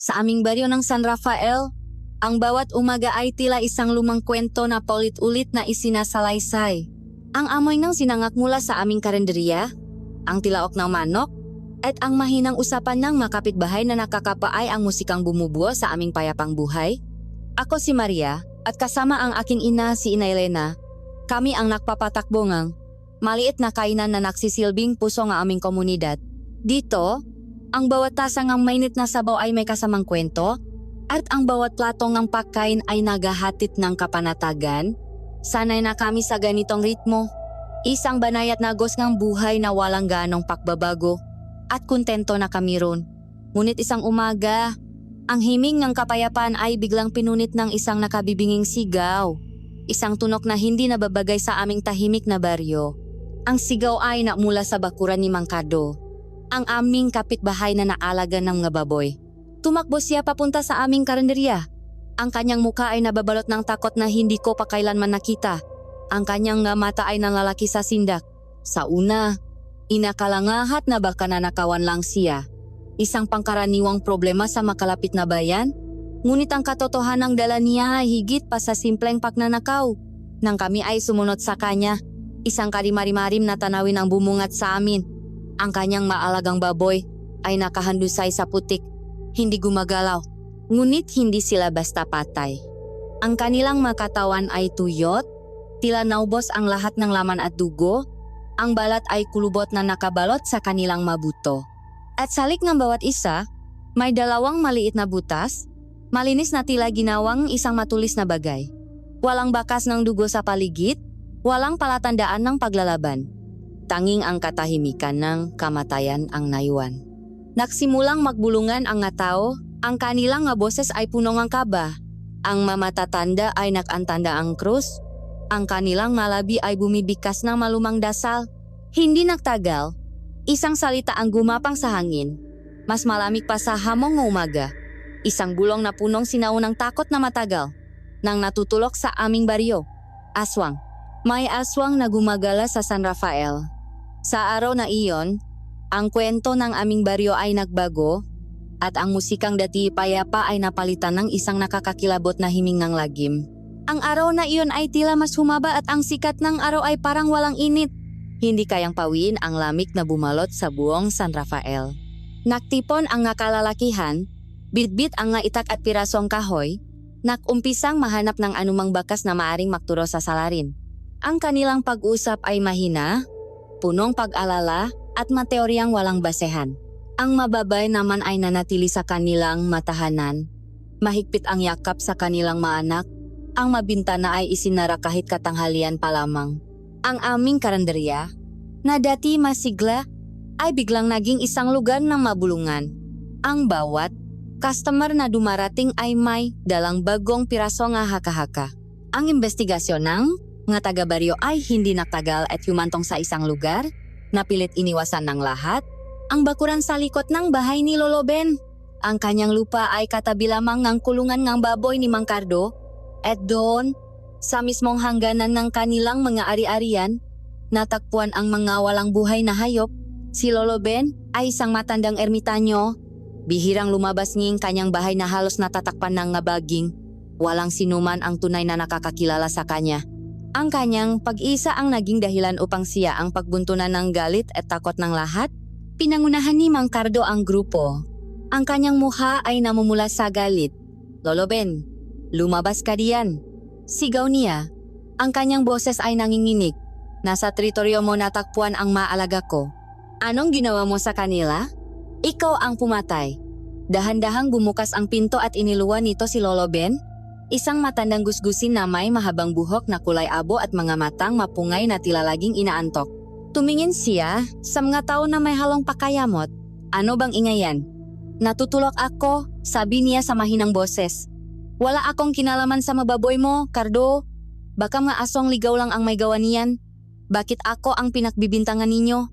Sa aming baryo ng San Rafael, ang bawat umaga ay tila isang lumang kwento na paulit-ulit na isinasalaysay. Ang amoy ng sinangak mula sa aming karinderya, ang tilaok ng manok, at ang mahinang usapan ng makapitbahay na nakakapaay ang musikang bumubuo sa aming payapang buhay. Ako si Maria at kasama ang aking ina si Ina Elena. Kami ang nagpapatakbo ngang maliit na kainan na nagsisilbing puso ng aming komunidad. Dito, ang bawat tasa ng mainit na sabaw ay may kasamang kwento at ang bawat platong ng pagkain ay naghahatid ng kapanatagan. Sanay na kami sa ganitong ritmo. Isang banayat na agos ng buhay na walang ganong pakbabago at kontento na kami ron. Ngunit isang umaga, ang himig ng kapayapaan ay biglang pinunit ng isang nakabibinging sigaw. Isang tunok na hindi nababagay sa aming tahimik na baryo. Ang sigaw ay namula sa bakuran ni Mang Cardo, ang aming kapitbahay na naalaga ng mga baboy. Tumakbo siya papunta sa aming karinderya. Ang kanyang muka ay nababalot ng takot na hindi ko pa kailanman nakita. Ang kanyang mata ay nanlalaki sa sindak. Sa una, inakalangahat na baka nanakawan lang siya. Isang pangkaraniwang problema sa makalapit na bayan. Ngunit ang katotohanang dala niya ay higit pa sa simpleng pagnanakaw. Nang kami ay sumunod sa kanya, isang karimarimarim na tanawin ang bumungat sa amin. Ang kanyang maalagang baboy ay nakahandusay sa putik, hindi gumagalaw. Ngunit hindi sila basta patay. Ang kanilang makatawan ay tuyot, tila naubos ang lahat ng laman at dugo. Ang balat ay kulubot na nakabalot sa kanilang mabuto. At salik ng bawat isa, may dalawang maliit na butas, malinis na tila ginawang isang matulis na bagay. Walang bakas ng dugo sa paligid, walang palatandaan ng paglalaban. Tanging ang katahimikan ng kamatayan ang naiwan. Nagsimulang magbulungan ang nga tao, ang kanilang nga boses ay puno ng kaba. Ang mamatatanda ay nakantanda ang krus, ang kanilang malabi ay bumibikas ng malumang dasal. Hindi nagtagal, isang salita ang gumapang sa hangin. Mas malamig pa sa hamong ng umaga. Isang bulong na punong sinaunang takot na matagal nang natutulok sa aming baryo. Aswang. May aswang na gumagala sa San Rafael. Sa araw na iyon, ang kwento ng aming baryo ay nagbago at ang musikang dati payapa ay napalitan ng isang nakakakilabot na himing ng lagim. Ang araw na iyon ay tila mas humaba at ang sikat ng araw ay parang walang init. Hindi kayang pawiin ang lamig na bumalot sa buong San Rafael. Naktipon ang nakalalakihan, bitbit ang nga itak at pirasong kahoy, nakumpisang mahanap ng anumang bakas na maaring makturo sa salarin. Ang kanilang pag-usap ay mahina, punong pag-alala at mateoryang walang basehan. Ang mababay naman ay nanatili sa kanilang matahanan. Mahigpit ang yakap sa kanilang maanak. Ang mabintana ay isinara kahit katanghalian pa lamang. Ang aming karinderya, na dati masigla, ay biglang naging isang lugar ng mabulungan. Ang bawat customer na dumarating ay may dalang bagong piraso nga haka-haka. Ang investigasyon ng mga taga-baryo ay hindi nagtagal at humantong sa isang lugar na pilit iniwasan ng lahat. Ang bakuran sa likod ng bahay ni Lolo Ben. Ang kanyang lupa ay katabi lamang ng kulungan ng baboy ni Mang Cardo. At doon, sa mismong hangganan ng kanilang mga ari-arian, natagpuan ang mga walang buhay na hayop. Si Lolo Ben ay isang matandang ermitanyo. Bihirang lumabas nging kanyang bahay na halos natatakpan ng ngabaging. Walang sinuman ang tunay na nakakakilala sa kanya. Ang kanyang pag-isa ang naging dahilan upang siya ang pagbuntunan ng galit at takot ng lahat. Pinangunahan ni Mang Cardo ang grupo. Ang kanyang mukha ay namumula sa galit. Lolo Ben, lumabas ka diyan. Sigaw niya. Ang kanyang boses ay nanginginig. Nasa teritoryo mo natakpuan ang maalaga ko. Anong ginawa mo sa kanila? Ikaw ang pumatay. Dahan-dahang bumukas ang pinto at iniluwan nito si Lolo Ben. Isang matandang gusgusin na may mahabang buhok na kulay abo at mga matang mapungay na tila laging inaantok. Tumingin siya sa mga tao na may halong pakayamot. Ano bang ingayan? Natutulok ako, sabi niya sa mahinang boses. Wala akong kinalaman sa mababoy mo, Cardo. Baka mga asong ligaw lang ang may gawa niyan. Bakit ako ang pinagbibintangan ninyo?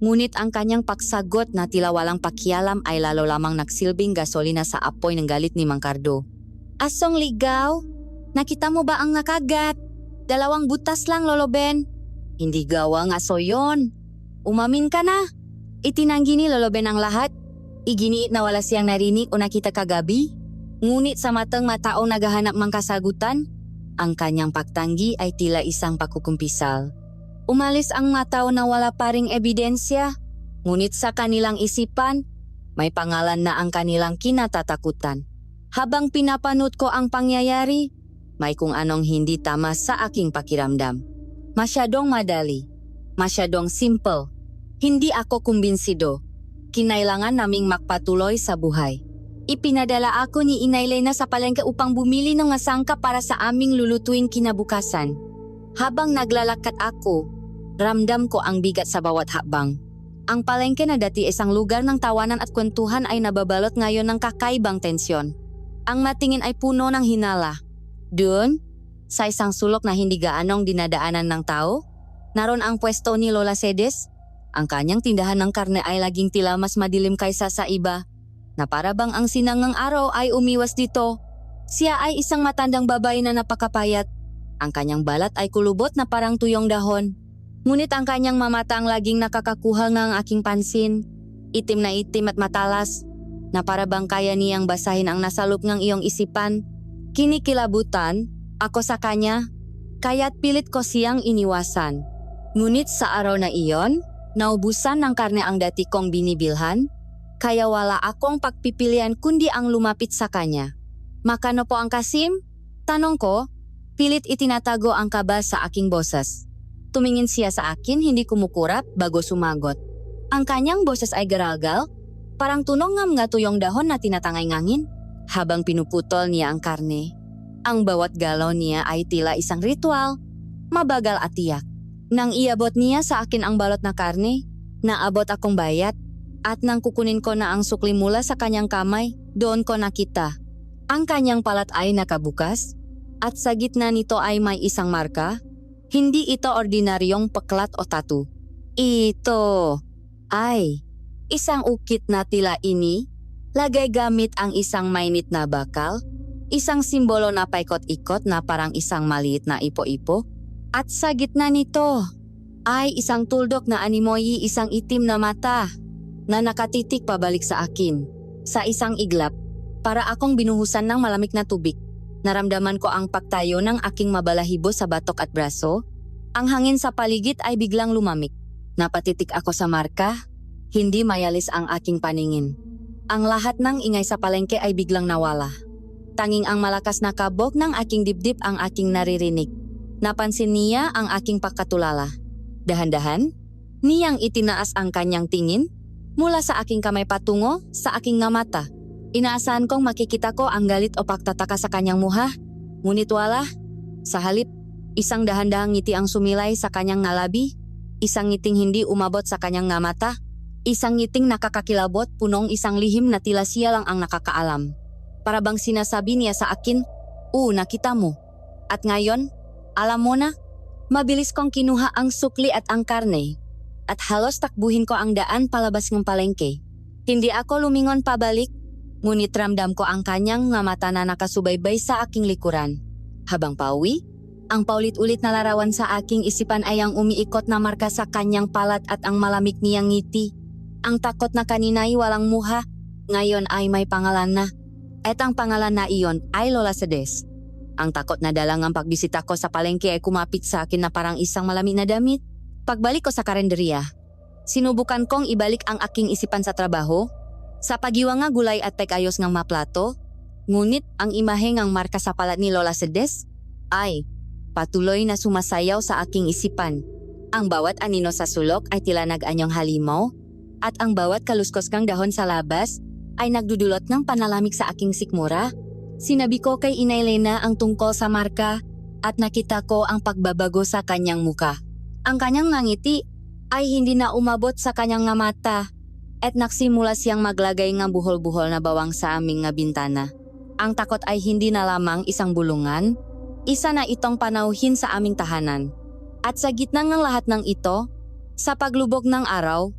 Ngunit ang kanyang pagsagot na tila walang pakialam ay lalo lamang nagsilbing gasolina sa apoy ng galit ni Mang Cardo. Asong ligaw? Nakita mo ba ang nakagat? 2 butas lang, Lolo Ben. Hindi gawa nga so yon. Umamin ka na. Itinanggi ni Lolo Ben ang lahat. Iginiit na wala siyang narinig o nakita kagabi. Ngunit sa matang mataong naghahanap mang kasagutan, ang kanyang pagtanggi ay tila isang pakukumpisal. Umalis ang matao na wala pa ring ebidensya, ngunit sa kanilang isipan, may pangalan na ang kanilang kinatatakutan. Habang pinapanood ko ang pangyayari, may kung anong hindi tama sa aking pakiramdam. Masyadong madali, masyadong simple. Hindi ako kumbinsido. Kinailangan naming magpatuloy sa buhay. Ipinadala ako ni Inay Lena sa palengke upang bumili ng masangka para sa aming lulutuin kinabukasan. Habang naglalakad ako, ramdam ko ang bigat sa bawat hakbang. Ang palengke na dati isang lugar ng tawanan at kwentuhan ay nababalot ngayon ng kakaibang tensyon. Ang matingin ay puno ng hinala. Doon, sa isang sulok na hindi gaanong dinadaanan ng tao, naroon ang pwesto ni Lola Cedes. Ang kanyang tindahan ng karne ay laging tila mas madilim kaysa sa iba, na para bang ang sinangang araw ay umiwas dito. Siya ay isang matandang babae na napakapayat. Ang kanyang balat ay kulubot na parang tuyong dahon. Ngunit ang kanyang mamata ang laging nakakakuha ng aking pansin. Itim na itim at matalas, na para bang kaya niyang basahin ang nasa loob ng iyong isipan. Kinikilabutan ako sa kanya, kaya't pilit ko siyang iniwasan. Ngunit sa araw na iyon, naubusan ng karne ang dati kong binibilhan, kaya wala akong pagpipilian kundi ang lumapit sa kanya. Makano po ang kasim? Tanong ko, pilit itinatago ang kaba sa aking boses. Tumingin siya sa akin, hindi kumukurap bago sumagot. Ang kanyang boses ay garagal, parang tunog ng mga tuyong dahon na tinatangay ngangin, habang pinuputol niya ang karne. Ang bawat galaw niya ay tila isang ritual, mabagal at tiyak. Nang iabot niya sa akin ang balot na karne, naabot akong bayat, at nang kukunin ko na ang sukli mula sa kanyang kamay, doon ko nakita. Ang kanyang palat ay nakabukas, at sa gitna nito ay may isang marka. Hindi ito ordinaryong paklat o tattoo. Ito ay isang ukit na tila ini, lagay gamit ang isang mainit na bakal, isang simbolo na paikot-ikot na parang isang maliit na ipo-ipo. At sa gitna nito ay isang tuldok na animoy, isang itim na mata na nakatitik pabalik sa akin. Sa isang iglap, para akong binuhusan ng malamig na tubig. Naramdaman ko ang pagtayo ng aking mabalahibo sa batok at braso. Ang hangin sa paligid ay biglang lumamig. Napatitik ako sa marka, hindi mayalis ang aking paningin. Ang lahat ng ingay sa palengke ay biglang nawala. Tanging ang malakas na kabog ng aking dibdib ang aking naririnig. Napansin niya ang aking pagkatulala. Dahan-dahan, niyang itinaas ang kanyang tingin mula sa aking kamay patungo sa aking nga mata. Inaasahan kong makikita ko ang galit o pagtataka sa kanyang muha. Ngunit wala. Sa halip, isang dahan-dahang ngiti ang sumilay sa kanyang ngalabi, isang ngiting hindi umabot sa kanyang nga mata, isang ngiting nakakakilabot punong isang lihim na tila siya lang ang nakakaalam. Para bang sinasabi niya sa akin, nakita mo. At ngayon, alam mo na, mabilis kong kinuha ang sukli at ang karne, at halos takbuhin ko ang daan palabas ng palengke. Hindi ako lumingon pabalik, ngunit ramdam ko ang kanyang nga mata na nakasubaybay sa aking likuran. Habang pauwi, ang paulit-ulit na larawan sa aking isipan ay ang umiikot na marka sa kanyang palat at ang malamig niyang ngiti. Ang takot na kanina ay walang muha, ngayon ay may pangalan na. At ang pangalan na iyon ay Lola Cedes. Ang takot na dalang ang pagbisita ko sa palengke ay kumapit sa akin na parang isang malamig na damit. Pagbalik ko sa karenderya, sinubukan kong ibalik ang aking isipan sa trabaho, sa pagiwa nga gulay at pekayos ng maplato, ngunit ang imahe ngang marka sa palat ni Lola Cedes ay patuloy na sumasayaw sa aking isipan. Ang bawat anino sa sulok ay tila nag-anyong halimaw, at ang bawat kaluskos ng dahon sa labas ay nagdudulot ng panalamig sa aking sikmura. Sinabi ko kay Inay Lena ang tungkol sa marka at nakita ko ang pagbabago sa kanyang muka. Ang kanyang ngiti ay hindi na umabot sa kanyang nga mata at nagsimula siyang maglagay ng buhol-buhol na bawang sa aming nga bintana. Ang takot ay hindi na lamang isang bulungan, isa na itong panauhin sa aming tahanan. At sa gitna ng lahat ng ito, sa paglubog ng araw,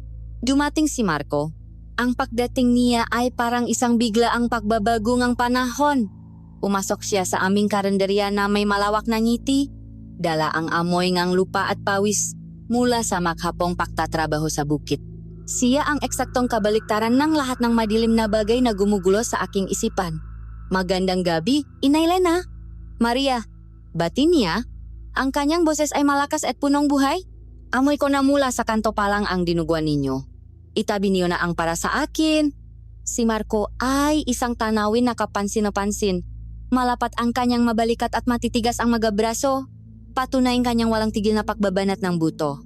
dumating si Marco. Ang pagdating niya ay parang isang biglaang pagbabago ng panahon. Pumasok siya sa aming karenderya na may malawak na ngiti, dala ang amoy ng lupa at pawis mula sa maghapong pagtatrabaho sa bukit. Siya ang eksaktong kabaliktaran ng lahat ng madilim na bagay na gumugulo sa aking isipan. Magandang gabi, Inay Lena. Maria, bati niya? Ang kanyang boses ay malakas at punong buhay? Amoy ko na mula sa kanto pa lang ang dinuguan ninyo. Itabi niyo na ang para sa akin. Si Marco ay isang tanawin na kapansin na pansin. Malapat ang kanyang mabalikat at matitigas ang magabraso. Patunay ang kanyang walang tigil na pakbabanat ng buto.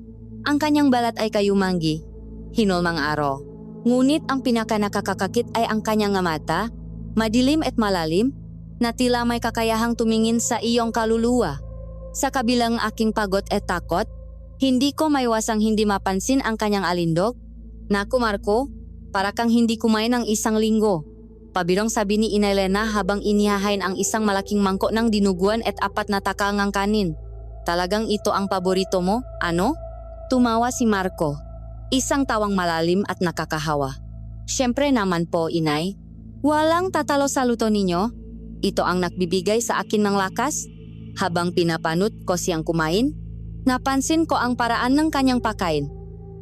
Ang kanyang balat ay kayumanggi. Hinulmang aro. Ngunit ang pinaka nakakakakit ay ang kanyang mata, madilim at malalim, na tila may kakayahang tumingin sa iyong kaluluwa. Sa kabilang aking pagod at takot, hindi ko maiwasang hindi mapansin ang kanyang alindog. Naku Marco, para kang hindi kumain ng isang linggo. Pabirong sabi ni Inay Lena habang inihahain ang isang malaking mangkok ng dinuguan at 4 na takangang kanin. Talagang ito ang paborito mo, ano? Tumawa si Marco. Isang tawang malalim at nakakahawa. Siyempre naman po, Inay. Walang tatalo sa luto ninyo. Ito ang nagbibigay sa akin ng lakas. Habang pinapanot ko siyang kumain, napansin ko ang paraan ng kanyang pagkain.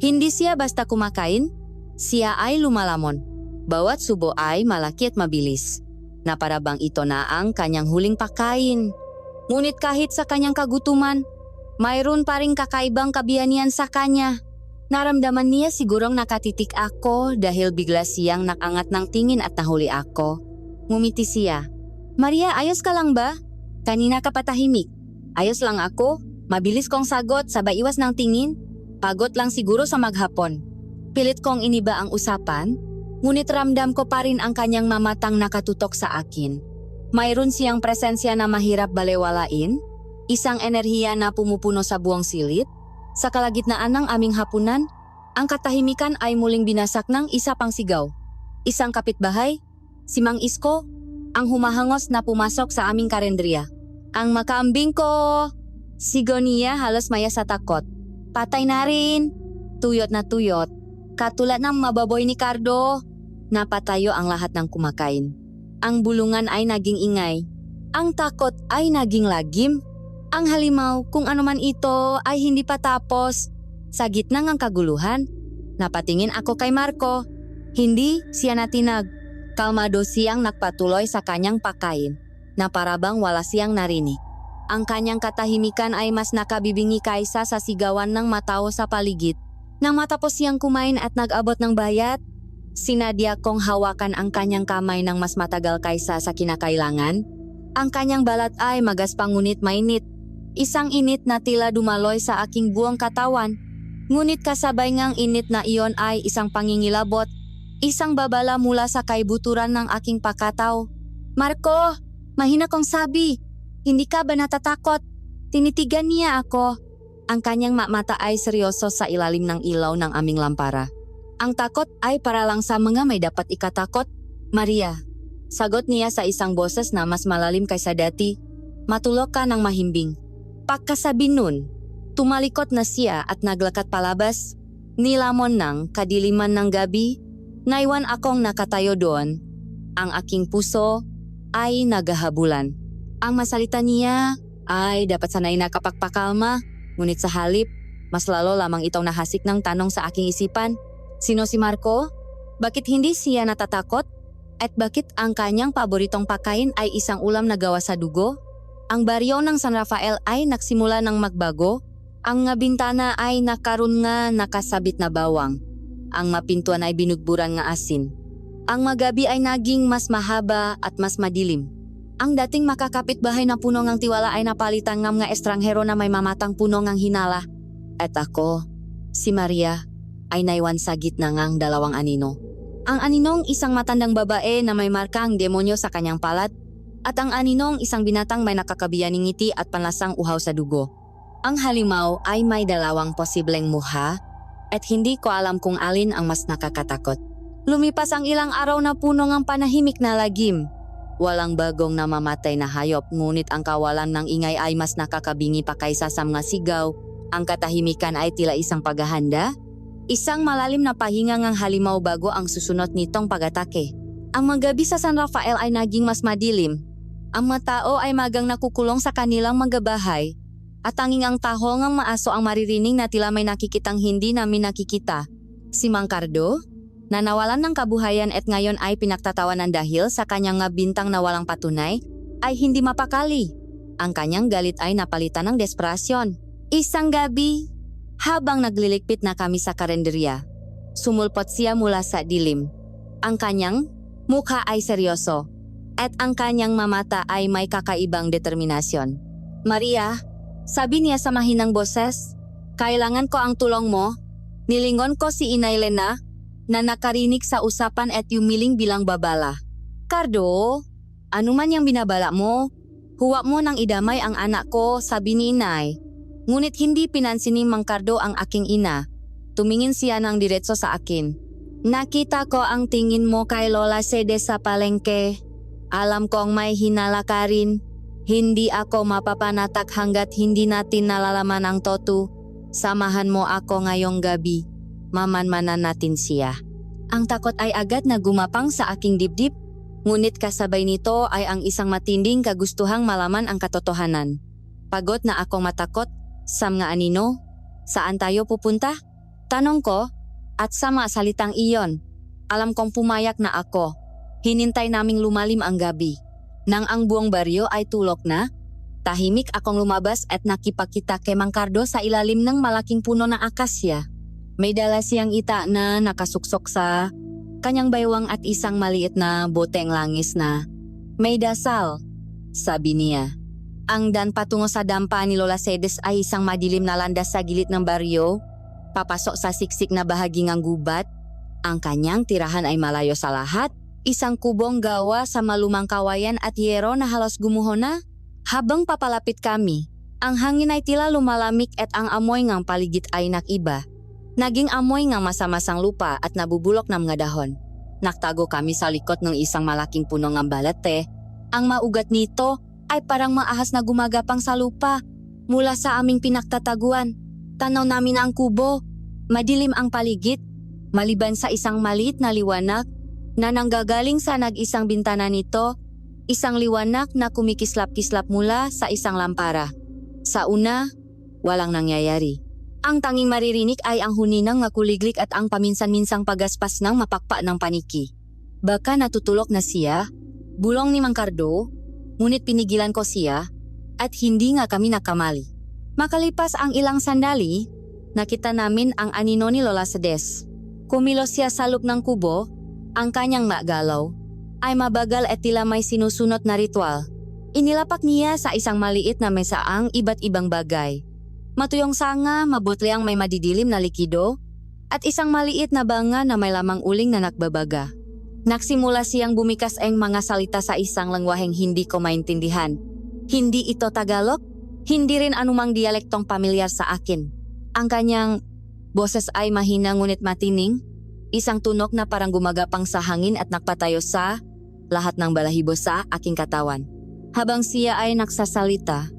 Hindi siya basta kumakain, siya ay lumalamon. Bawat subo ay malaki at mabilis. Na para bang ito na ang kanyang huling pagkain. Ngunit kahit sa kanyang kagutuman, mayroon pa ring kakaibang kabihanian sa kanya. Naramdaman niya sigurong nakatitik ako dahil bigla siyang nakangat ng tingin at nahuli ako. Ngumiti siya. Maria, ayos ka lang ba? Kanina ka patahimik. Ayos lang ako. Mabilis kong sagot sabay iwas ng tingin. Pagod lang siguro sa maghapon. Pilit kong iniba ang usapan, ngunit ramdam ko pa rin ang kanyang mamatang nakatutok sa akin. Mayroon siyang presensya na mahirap balewalain, isang enerhiya na pumupuno sa buong silid. Sa kalagitnaan ng aming hapunan, ang katahimikan ay muling binasak ng isa pang sigaw. Isang kapitbahay, si Mang Isko, ang humahangos na pumasok sa aming karendriya. Ang makambing ko! Sigaw niya halos maya sa takot. Patay na rin! Tuyot na tuyot. Katulad ng mababoy ni Cardo. Napatayo ang lahat ng kumakain. Ang bulungan ay naging ingay. Ang takot ay naging lagim. Ang halimaw, kung ano man ito, ay hindi pa tapos. Sa gitna ng kaguluhan, napatingin ako kay Marco. Hindi siya natinag. Kalmado siyang nagpatuloy sa kanyang pagkain, na parabang wala siyang narinig. Ang kanyang katahimikan ay mas nakabibingi kaysa sa sigawan ng matao sa paligid. Nang matapos siyang kumain at nag-abot ng bayat, sinadya kong hawakan ang kanyang kamay ng mas matagal kaysa sa kinakailangan. Ang kanyang balat ay magaspang ngunit mainit. Isang init na tila dumaloy sa aking buong katawan. Ngunit kasabay ngang init na iyon ay isang pangingilabot. Isang babala mula sa kaibuturan ng aking pakataw. Marco, mahina kong sabi. Hindi ka ba natatakot? Tinitigan niya ako. Ang kanyang mata ay seryoso sa ilalim ng ilaw ng aming lampara. Ang takot ay para lang sa mga may dapat ikatakot. Maria, sagot niya sa isang boses na mas malalim kaysa dati. Matulog ka ng mahimbing. Pagkasabi nun, tumalikot na siya at naglakad palabas. Nilamon ng kadiliman ng gabi, naiwan akong nakatayo doon. Ang aking puso ay naghahabulan. Ang masalita niya ay dapat sanay na kapagpakalma, ngunit sa halip, mas lalo lamang itong nahasik ng tanong sa aking isipan. Sino si Marco? Bakit hindi siya natatakot? At bakit ang kanyang paboritong pagkain ay isang ulam na gawa sa dugo? Ang baryo ng San Rafael ay nagsimula ng magbago. Ang nga bintana ay nakaroon nga nakasabit na bawang. Ang mapintuan ay binugburan nga asin. Ang magabi ay naging mas mahaba at mas madilim. Ang dating makakapitbahay na puno ng tiwala ay napalitan ng mga estranghero na may mamatang puno ng hinala. At ako, si Maria, ay naiwan sa gitna ng dalawang anino. Ang aninong isang matandang babae na may markang demonyo sa kanyang palat, at ang aninong isang binatang may nakakabiyaning ngiti at panlasang uhaw sa dugo. Ang halimaw ay may dalawang posibleng mukha at hindi ko alam kung alin ang mas nakakatakot. Lumipas ang ilang araw na puno ng panahimik na lagim. Walang bagong namamatay na hayop, ngunit ang kawalan ng ingay ay mas nakakabingi pa kaysa sa mga sigaw. Ang katahimikan ay tila isang paghahanda. Isang malalim na pahinga ng halimaw bago ang susunod nitong pag-atake. Ang mga gabi sa San Rafael ay naging mas madilim. Ang mga tao ay magang nakukulong sa kanilang mga bahay. At tanging ang taho ng maaso ang maririnig na tila may nakikitang hindi namin nakikita. Si Mang Cardo, na nawalan ng kabuhayan at ngayon ay pinagtatawanan dahil sa kanyang nga bintang na walang patunay, ay hindi mapakali. Ang kanyang galit ay napalitan ng desperasyon. Isang gabi, habang nagliligpit na kami sa karenderya, sumulpot siya mula sa dilim. Ang kanyang mukha ay seryoso, at ang kanyang mamata ay may kakaibang determinasyon. Maria, sabi niya sa mahinang boses, kailangan ko ang tulong mo. Nilingon ko si Inay Lena, na nakarinig sa usapan at yumiling bilang babala. Cardo, ano man yung binabala mo, huwag mo nang idamay ang anak ko, sabi ni Inay. Ngunit hindi pinansin ni Mang Cardo ang aking ina. Tumingin siya ng diretso sa akin. Nakita ko ang tingin mo kay Lola Sede sa palengke. Alam kong may hinala ka rin. Hindi ako mapapanatak hanggat hindi natin nalalaman ang totoo. Samahan mo ako ngayong gabi. Mamanmanan natin siya. Ang takot ay agad na gumapang sa aking dibdib. Ngunit kasabay nito ay ang isang matinding kagustuhang malaman ang katotohanan. Pagod na akong matakot. Sam nga anino? Saan tayo pupunta? Tanong ko. At sa mga salitang iyon, alam kong pumayak na ako. Hinintay naming lumalim ang gabi. Nang ang buong baryo ay tulok na, tahimik akong lumabas at nakipagkita kay Mang Cardo sa ilalim ng malaking puno ng akasya. May dala siyang ita na nakasuksok sa kanyang baywang at isang maliit na boteng langis na may dasal, sabi niya. Ang daan patungo sa dampa ni Lola Sedes ay isang madilim na landas sa gilid ng baryo, papasok sa siksik na bahagi ng gubat. Ang kanyang tirahan ay malayo sa lahat, isang kubong gawa sa malumang kawayan at yero na halos gumuho na. Habang papalapit kami, ang hangin ay tila lumalamig at ang amoy ng paligid ay nakiba. Naging amoy ng masamasang lupa at nabubulok ng mga dahon. Naktago kami sa likod ng isang malaking puno ng balete. Ang maugat nito ay parang maahas na gumagapang sa lupa. Mula sa aming pinagtataguan, tanaw namin ang kubo. Madilim ang paligid, maliban sa isang maliit na liwanag na nanggagaling sa nag-isang bintana nito, isang liwanag na kumikislap-kislap mula sa isang lampara. Sa una, walang nangyayari. Ang tanging maririnig ay ang huninang ngakuliglik at ang paminsan-minsang pagaspas ng mapakpa ng paniki. Baka natutulok na siya, bulong ni Mang Cardo, ngunit pinigilan ko siya at hindi nga kami nakamali. Makalipas ang ilang sandali, nakita namin ang anino ni Lola Sedes. Kumilos siya sa loob ng kubo, ang kanyang nagalaw ay mabagal at tila may sinusunod na ritual. Inilapak niya sa isang maliit na mesa ang iba't ibang bagay. Matuyong sanga, mabutli ang may madidilim na likido, at isang maliit na banga na may lamang uling na nakbabaga. Nagsimula siyang bumikas ang mga salita sa isang lengwaheng hindi ko maintindihan. Hindi ito Tagalog, hindi rin anumang dialektong pamilyar sa akin. Ang kanyang boses ay mahina ngunit matining, isang tunog na parang gumagapang sa hangin at nagpatayo sa lahat ng balahibo sa aking katawan. Habang siya ay nagsasalita,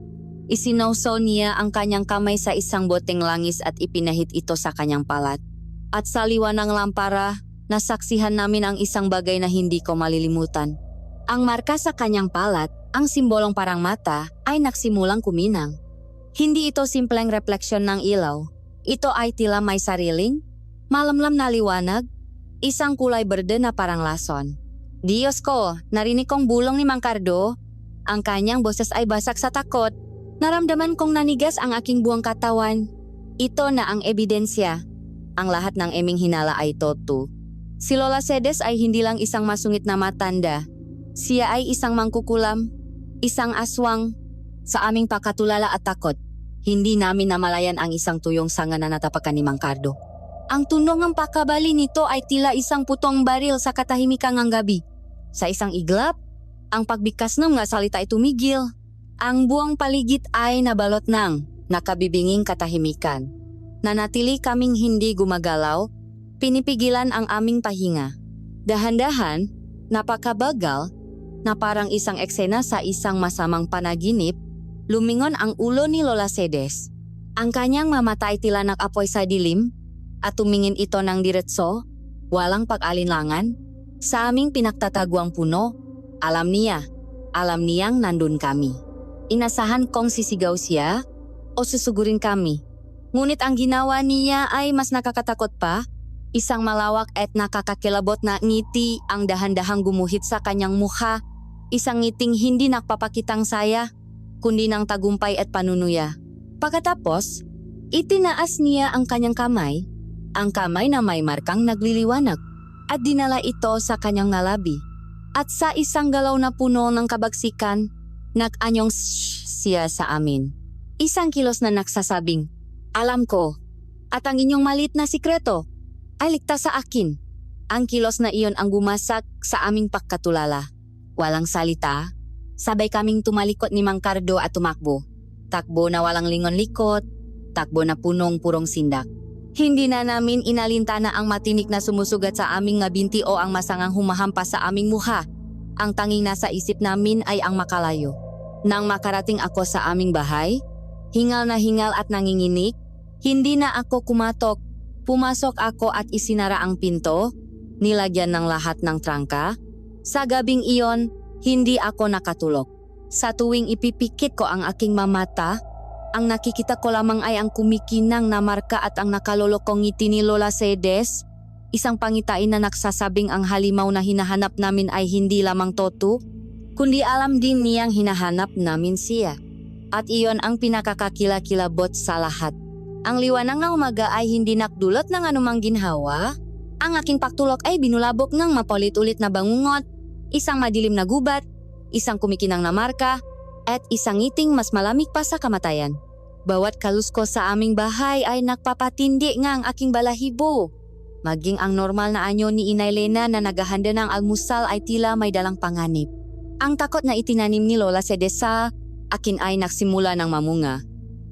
isinawsaw niya ang kanyang kamay sa isang boteng langis at ipinahid ito sa kanyang palat. At sa liwanag ng lampara, nasaksihan namin ang isang bagay na hindi ko malilimutan. Ang marka sa kanyang palat, ang simbolong parang mata, ay nagsimulang kuminang. Hindi ito simpleng refleksyon ng ilaw. Ito ay tila may sariling, malamlam na liwanag, isang kulay berde na parang lason. Diyos ko, narinig kong bulong ni Mang Cardo. Ang kanyang boses ay basak sa takot. Naramdaman kong nanigas ang aking buong katawan. Ito na ang ebidensya. Ang lahat ng eming hinala ay totoo. Si Lola Sedes ay hindi lang isang masungit na matanda. Siya ay isang mangkukulam, isang aswang. Sa aming pakatulala at takot, hindi namin namalayan ang isang tuyong sanga na natapakan ni Mang Cardo. Ang tunog ng pakabali nito ay tila isang putong baril sa katahimikan ng gabi. Sa isang iglap, ang pagbigkas ng mga salita ay tumigil. Ang buong paligid ay nabalot ng nakabibinging katahimikan. Nanatili kaming hindi gumagalaw, pinipigilan ang aming pahinga. Dahan-dahan, napakabagal, na parang isang eksena sa isang masamang panaginip, lumingon ang ulo ni Lola Sedes. Ang kanyang mamatay tila nag-apoy sa dilim, at tumingin ito ng diretso, walang pag-alinlangan, sa aming pinagtataguang puno. Alam niyang nandun kami. Inasahan kong sisigaw siya o susugurin kami. Ngunit ang ginawa niya ay mas nakakatakot pa. Isang malawak at nakakakilabot na ngiti ang dahan-dahang gumuhit sa kanyang mukha. Isang ngiting hindi nakpapakitang saya, kundi ng tagumpay at panunuya. Pagkatapos, itinaas niya ang kanyang kamay, ang kamay na may markang nagliliwanag, at dinala ito sa kanyang ngalabi. At sa isang galaw na puno ng kabagsikan, nag-anyong siya sa amin. Isang kilos na nagsasabing, "Alam ko, at ang inyong maliit na sikreto ay ligtas sa akin." Ang kilos na iyon ang gumasak sa aming pagkatulala. Walang salita, sabay kaming tumalikot ni Mang Cardo at tumakbo. Takbo na walang lingon-likot, takbo na punong-purong sindak. Hindi na namin inalintana ang matinik na sumusugat sa aming nga binti o ang masangang humahampas sa aming muha. Ang tanging nasa isip namin ay ang makalayo. Nang makarating ako sa aming bahay, hingal na hingal at nanginginig, hindi na ako kumatok. Pumasok ako at isinara ang pinto, nilagyan ng lahat ng trangka. Sa gabing iyon, hindi ako nakatulog. Sa tuwing ipipikit ko ang aking mamata, ang nakikita ko lamang ay ang kumikinang na marka at ang nakalolokong ngiti ni Lola Cedes, isang pangitain na nagsasabing ang halimaw na hinahanap namin ay hindi lamang Totu, kundi alam din niyang hinahanap namin siya. At iyon ang pinakakakilakilabot sa lahat. Ang liwanag ng umaga ay hindi nakdulot ng anumang ginhawa. Ang aking paktulok ay binulabok ng mapaulit-ulit na bangungot, isang madilim na gubat, isang kumikinang na marka, at isang ngiting mas malamig pa sa kamatayan. Bawat kalusko sa aming bahay ay nagpapatindi nga ang aking balahibo. Maging ang normal na anyo ni Inay Lena na naghahanda ng almusal ay tila may dalang panganib. Ang takot na itinanim ni Lola Cedes sa akin ay nagsimula ng mamunga.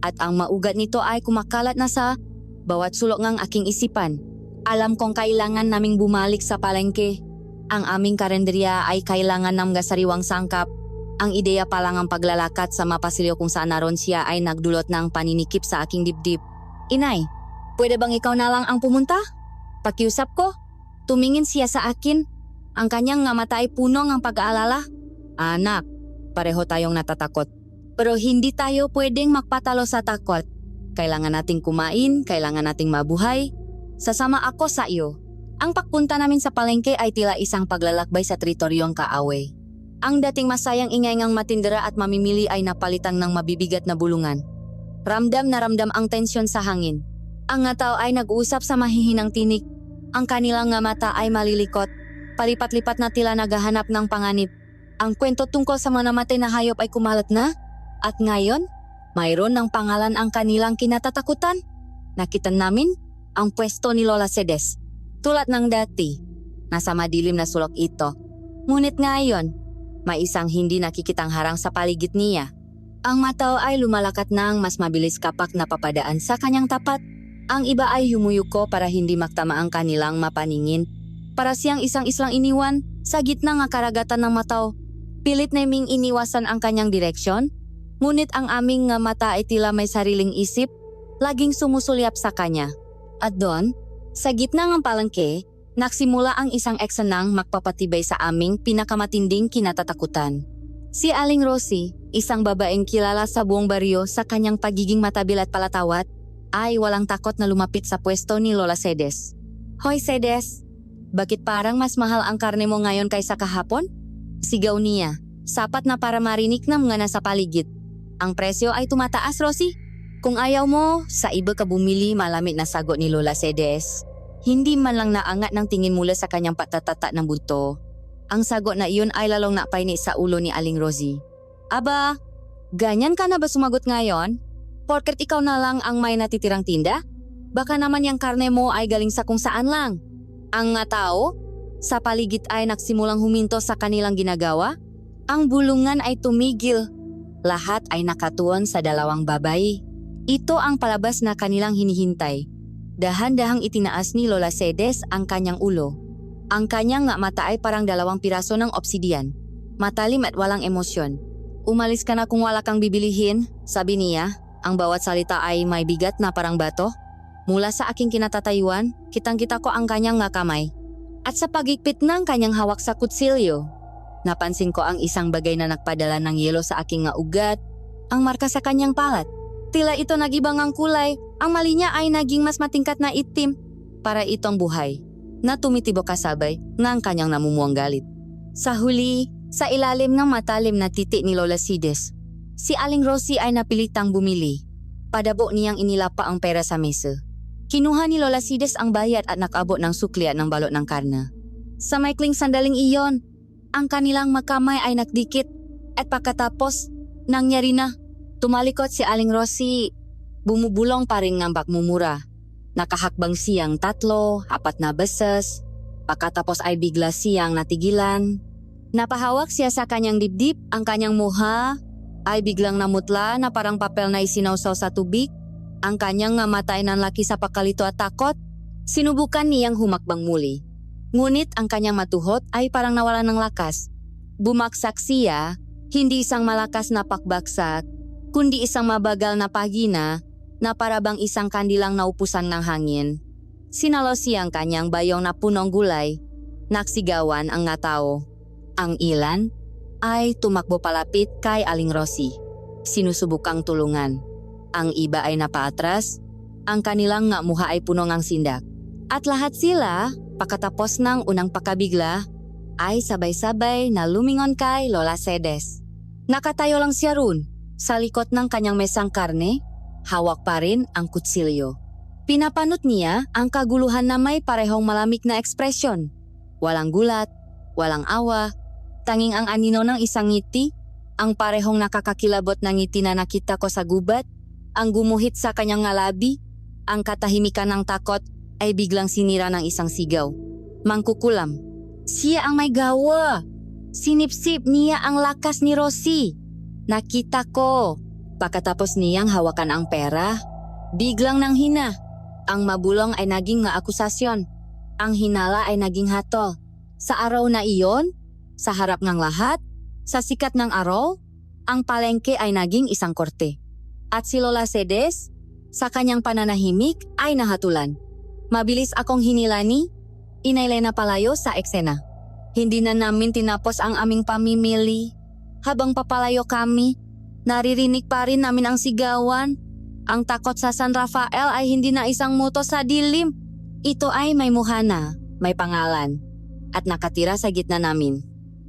At ang maugat nito ay kumakalat na sa bawat sulok ng aking isipan. Alam kong kailangan naming bumalik sa palengke. Ang aming karenderya ay kailangan ng sariwang sangkap. Ang ideya pa lang ang paglalakat sa mapasilyo kung saan naroon siya ay nagdulot ng paninikip sa aking dibdib. "Inay, pwede bang ikaw na lang ang pumunta?" Pakiusap ko. Tumingin siya sa akin. Ang kanyang nga mata ay puno ng pag-aalala. "Anak, pareho tayong natatakot. Pero hindi tayo pwedeng magpatalo sa takot. Kailangan nating kumain, kailangan nating mabuhay. Sasama ako sa iyo." Ang pagpunta namin sa palengke ay tila isang paglalakbay sa teritoryong kaaway. Ang dating masayang ingay ngang matindera at mamimili ay napalitan ng mabibigat na bulungan. Ramdam na ramdam ang tensyon sa hangin. Ang nga tao ay nag-uusap sa mahihinang tinig. Ang kanilang nga mata ay malilikot. Palipat-lipat na tila naghahanap ng panganib. Ang kwento tungkol sa mga namatay na hayop ay kumalat na. At ngayon, mayroon ng pangalan ang kanilang kinatatakutan. Nakita namin ang pwesto ni Lola Cedes. Tulad ng dati, nasa madilim na sulok ito. Ngunit ngayon, may isang hindi nakikitang harang sa paligid niya. Ang mata ay lumalakat ng mas mabilis kapag napapadaan sa kanyang tapat. Ang iba ay humuyuko para hindi magtama ang kanilang mapaningin. Para siyang isang islang iniwan sa gitna ng karagatan ng mataw. Pilit naming iniwasan ang kanyang direksyon. Ngunit ang aming nga mata ay tila may sariling isip, laging sumusulyap sa kanya. At doon, sa gitna ng palengke, nagsimula ang isang eksanang magpapatibay sa aming pinakamatinding kinatatakutan. Si Aling Rosie, isang babaeng kilala sa buong baryo sa kanyang pagiging matabil at palatawat, ay walang takot na lumapit sa pwesto ni Lola Cedes. "Hoy Cedes, bakit parang mas mahal ang karne mo ngayon kaysa kahapon?" Sigaw niya, sapat na para marinig ng mga nasa paligid. "Ang presyo ay tumataas, Rosie. Kung ayaw mo, sa iba ka bumili," malamit na sagot ni Lola Cedes. Hindi man lang naangat ng tingin mula sa kanyang patatata ng bunto. Ang sagot na iyon ay lalong napainit sa ulo ni Aling Rosie. "Aba, ganyan ka na ba sumagot ngayon? Porket ikaw na lang ang may natitirang tinda? Baka naman yung karne mo ay galing sa kung saan lang." Ang nga tao sa paligid ay nagsimulang huminto sa kanilang ginagawa. Ang bulungan ay tumigil. Lahat ay nakatuon sa dalawang babae. Ito ang palabas na kanilang hinihintay. Dahan-dahang itinaas ni Lola Cedes ang kanyang ulo. Ang kanyang nga mata ay parang 2 piraso ng obsidian. Matalim at walang emosyon. "Umalis ka na kung wala kang bibilihin," sabi niya. Ang bawat salita ay may bigat na parang bato. Mula sa aking kinatatayuan, kitang-kita ko ang kanyang nga kamay. At sa pagigpit ng kanyang hawak sa kutsilyo, napansin ko ang isang bagay na nagpadala ng yelo sa aking nga ugat, ang marka sa kanyang palat. Tila ito nagibang ang kulay, ang mali niya ay naging mas matingkat na itim. para itong buhay na tumitibok kasabay ng kanyang namumuang galit. Sa huli, sa ilalim ng matalim na titi ni Lola Sides, si Aling Rosie ay napilitang bumili. Padabo niyang inilapa ang pera sa mesa. Kinuha ni Lola Sides ang bayad at nakabot ng sukli at ng balot ng karne. Sa maikling sandaling iyon, ang kanilang magkamay ay nakdikit at pagkatapos, nangyari na. Tumalikot si Aling Rosie, bumubulong pa rin ng bakmumura. Nakahakbang siyang 3-4 na beses, pagkatapos ay bigla siyang natigilan. Napahawak siya sa kanyang dibdib, ang kanyang muha ay biglang namutla na parang papel na isinawsaw sa tubig. Ang kanyang matay ng laki sa pakalito at takot. Sinubukan niyang humakbang muli. Ngunit ang kanyang matuhot ay parang nawala ng lakas. Bumaksak siya, hindi isang malakas na pakbaksak, kundi isang mabagal na pagina na parabang isang kandilang naupusan ng hangin. Sinalo siya ang kanyang bayong na punong gulay. Naksigawan ang nga tao. Ang ilan ay tumakbo palapit kay Aling Rosie. Sinusubukang tulungan. Ang iba ay napaatras. Ang kanilang nga muha ay punong ang sindak. At lahat sila, pagkatapos ng unang pakabigla, ay sabay-sabay na lumingon kay Lola Sides. Nakatayo lang siya roon sa likod ng kanyang mesang karne. Hawak pa rin ang kutsilyo. Pinapanot niya ang kaguluhan na may parehong malamig na ekspresyon. Walang gulat, walang awa, tanging ang anino ng isang ngiti, ang parehong nakakakilabot na ngiti na nakita ko sa gubat, ang gumuhit sa kanyang ngalabi, ang katahimikan ng takot ay biglang sinira ng isang sigaw. Mangkukulam. Siya ang may gawa. Sinipsip niya ang lakas ni Rosie. Nakita ko. Pagkatapos niyang hawakan ang pera, biglang nanghina. Ang mabulong ay naging nga akusasyon. Ang hinala ay naging hatol. Sa araw na iyon, sa harap ng lahat, sa sikat ng araw, ang palengke ay naging isang korte. At si Lola Sides, sa kanyang pananahimik ay nahatulan. Mabilis akong hinilani, inaylay na palayo sa eksena. Hindi na namin tinapos ang aming pamimili. Habang papalayo kami, naririnig pa rin namin ang sigawan. Ang takot sa San Rafael ay hindi na isang muto sa dilim. Ito ay may muhana, may pangalan, at nakatira sa gitna namin.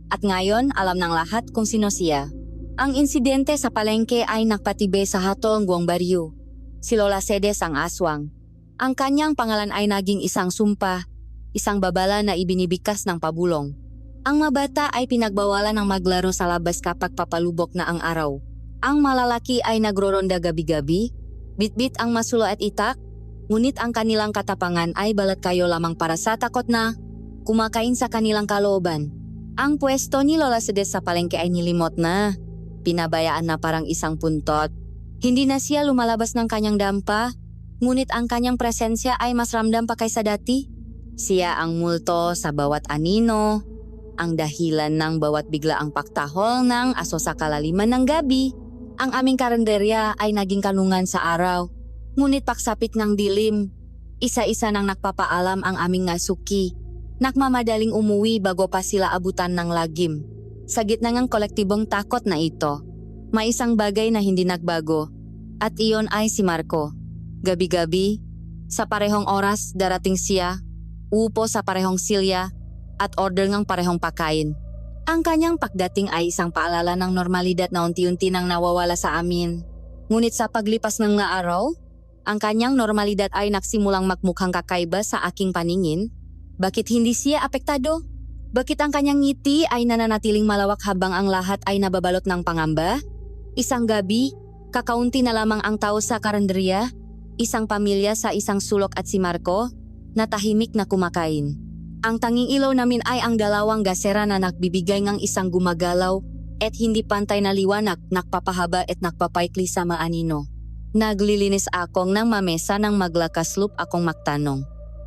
At ngayon, alam ng lahat kung sino siya. Ang insidente sa palengke ay nakpatibay sa hatol ng buong baryo. Si Lola Sides ang aswang. Ang kanyang pangalan ay naging isang sumpa, isang babala na ibinibigkas ng pabulong. Ang mabata ay pinagbawalan ng maglaro sa labas kapag papalubok na ang araw. Ang malalaki ay nagroronda gabi-gabi, bitbit ang masulo at itak, ngunit ang kanilang katapangan ay balat kayo lamang para sa takot na kumakain sa kanilang kalooban. Ang pwesto ni Lola Sides sa palengke ay nilimot na, pinabayaan na parang isang puntot. Hindi na siya lumalabas ng kanyang dampa, ngunit ang kanyang presensya ay mas ramdam pa kaysa dati. Siya ang multo sa bawat anino, ang dahilan ng bawat biglaang paktahol ng aso sa kalaliman ng gabi. Ang aming karenderya ay naging kanungan sa araw, ngunit pagsapit ng dilim, isa-isa nang nagpapaalam ang aming ngasuki. Nakmamadaling umuwi bago pa sila abutan ng lagim. Sa gitna ng kolektibong takot na ito, may isang bagay na hindi nagbago, at iyon ay si Marco. Gabi-gabi, sa parehong oras darating siya, upo sa parehong silya, at order ng parehong pagkain. Ang kanyang pagdating ay isang paalala ng normalidad na unti-unti nang nawawala sa amin. Ngunit sa paglipas ng mga araw, ang kanyang normalidad ay nagsimulang magmukhang kakaiba sa aking paningin. Bakit hindi siya apektado? Bakit ang kanyang ngiti ay nananatiling malawak habang ang lahat ay nababalot ng pangamba? Isang gabi, kakaunti na lamang ang tao sa karenderya, isang pamilya sa isang sulok at si Marco, na tahimik na kumakain. Ang tanging ilaw namin ay ang dalawang gasera na nagbibigay ng isang gumagalaw at hindi pantay na liwanag, nakpapahaba at nakpapaikli sa maanino. Naglilinis akong ng mamesa nang maglakasloop akong magtanong.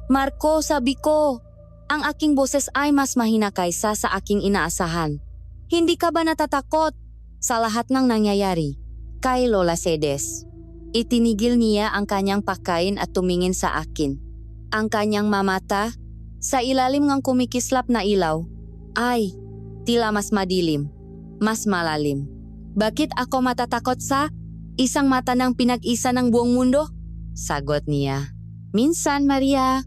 Marco, sabi ko, ang aking boses ay mas mahina kaysa sa aking inaasahan. Hindi ka ba natatakot sa lahat ng nangyayari? Kay Lola Sides. Itinigil niya ang kanyang pagkain at tumingin sa akin. Ang kanyang mamata, sa ilalim ng kumikislap na ilaw, ay tila mas madilim, mas malalim. Bakit ako matatakot sa isang mata ng pinag-isa ng buong mundo? Sagot niya. Minsan, Maria,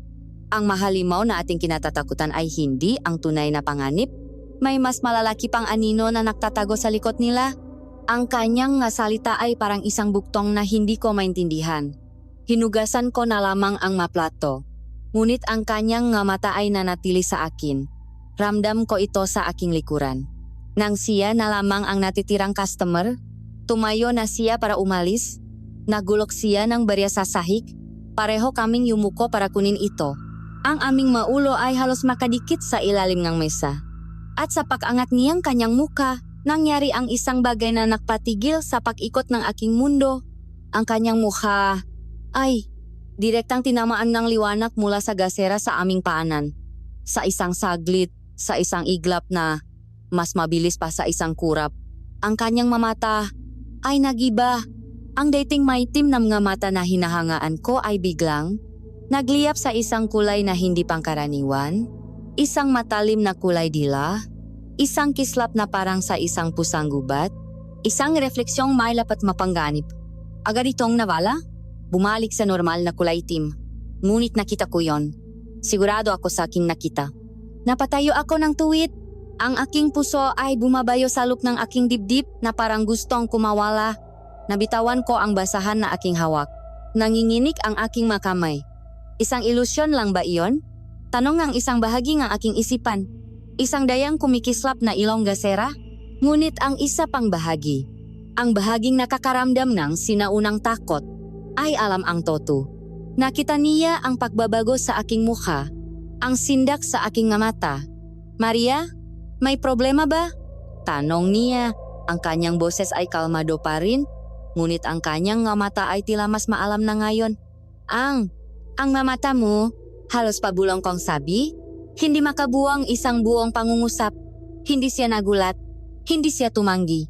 Ang mahalimaw na ating kinatatakutan ay hindi ang tunay na panganib. May mas malalaki pang anino na nagtatago sa likod nila. Ang kanyang nga salita ay parang isang buktong na hindi ko maintindihan. Hinugasan ko na lamang ang maplato. Ngunit ang kanyang nga mata ay nanatili sa akin. Ramdam ko ito sa aking likuran. Nang siya na lamang ang natitirang customer, tumayo na siya para umalis. Nagulok siya ng barya sa sahig. Pareho kaming yumuko para kunin ito. Ang aming maulo ay halos makadikit sa ilalim ng mesa. At sa pag-angat niyang kanyang muka, nangyari ang isang bagay na nagpatigil sa pag-ikot ng aking mundo. Ang kanyang mukha ay direktang tinamaan ng liwanag mula sa gasera sa aming paanan. Sa isang saglit, sa isang iglap na mas mabilis pa sa isang kurap. Ang kanyang mamata ay nagiba. Ang dating maitim na mga mata na hinahangaan ko ay biglang nagliyap sa isang kulay na hindi pangkaraniwan, isang matalim na kulay dila, isang kislap na parang sa isang pusang gubat, isang refleksyong may lapat mapangganib. Agad itong nawala, bumalik sa normal na kulay itim. Ngunit nakita ko yon. Sigurado ako sa aking nakita. Napatayo ako ng tuwid. Ang aking puso ay bumabayo sa loob ng aking dibdib na parang gustong kumawala. Nabitawan ko ang basahan na aking hawak. Nanginginig ang aking makamay. Isang ilusyon lang ba iyon? Tanong ng isang bahagi ng aking isipan. Isang dayang kumikislap na ilong gasera? Ngunit ang isa pang bahagi, ang bahaging nakakaramdam ng sinaunang takot, ay alam ang toto. Nakita niya ang pagbabago sa aking mukha, ang sindak sa aking mata. Maria, may problema ba? Tanong niya. Ang kanyang boses ay kalmado pa rin, ngunit ang kanyang mata ay tila mas maalam na ngayon. Ang mamata mo, halos pabulong kong sabi, hindi makabuang isang buong pangungusap. Hindi siya nagulat, hindi siya tumanggi.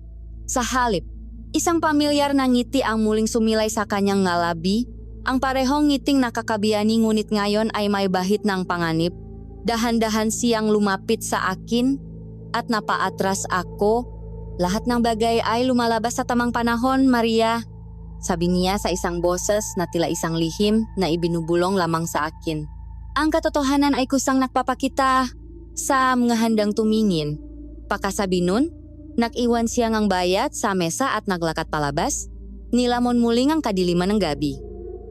Sa halip, isang pamilyar na ngiti ang muling sumilay sa kanyang ngalabi, ang parehong ngiting nakakabiyani ngunit ngayon ay may bahit ng panganib. Dahan-dahan siyang lumapit sa akin at napaatras ako. Lahat ng bagay ay lumalabas sa tamang panahon, Maria. Sabi niya sa isang boses na tila isang lihim na ibinubulong lamang sa akin. Ang katotohanan ay kusang nagpapakita sa mga handang tumingin. Pakasabi nun, nag-iwan siya ng bayat sa mesa at naglakat palabas. Nilamon muling ang kadiliman ng gabi.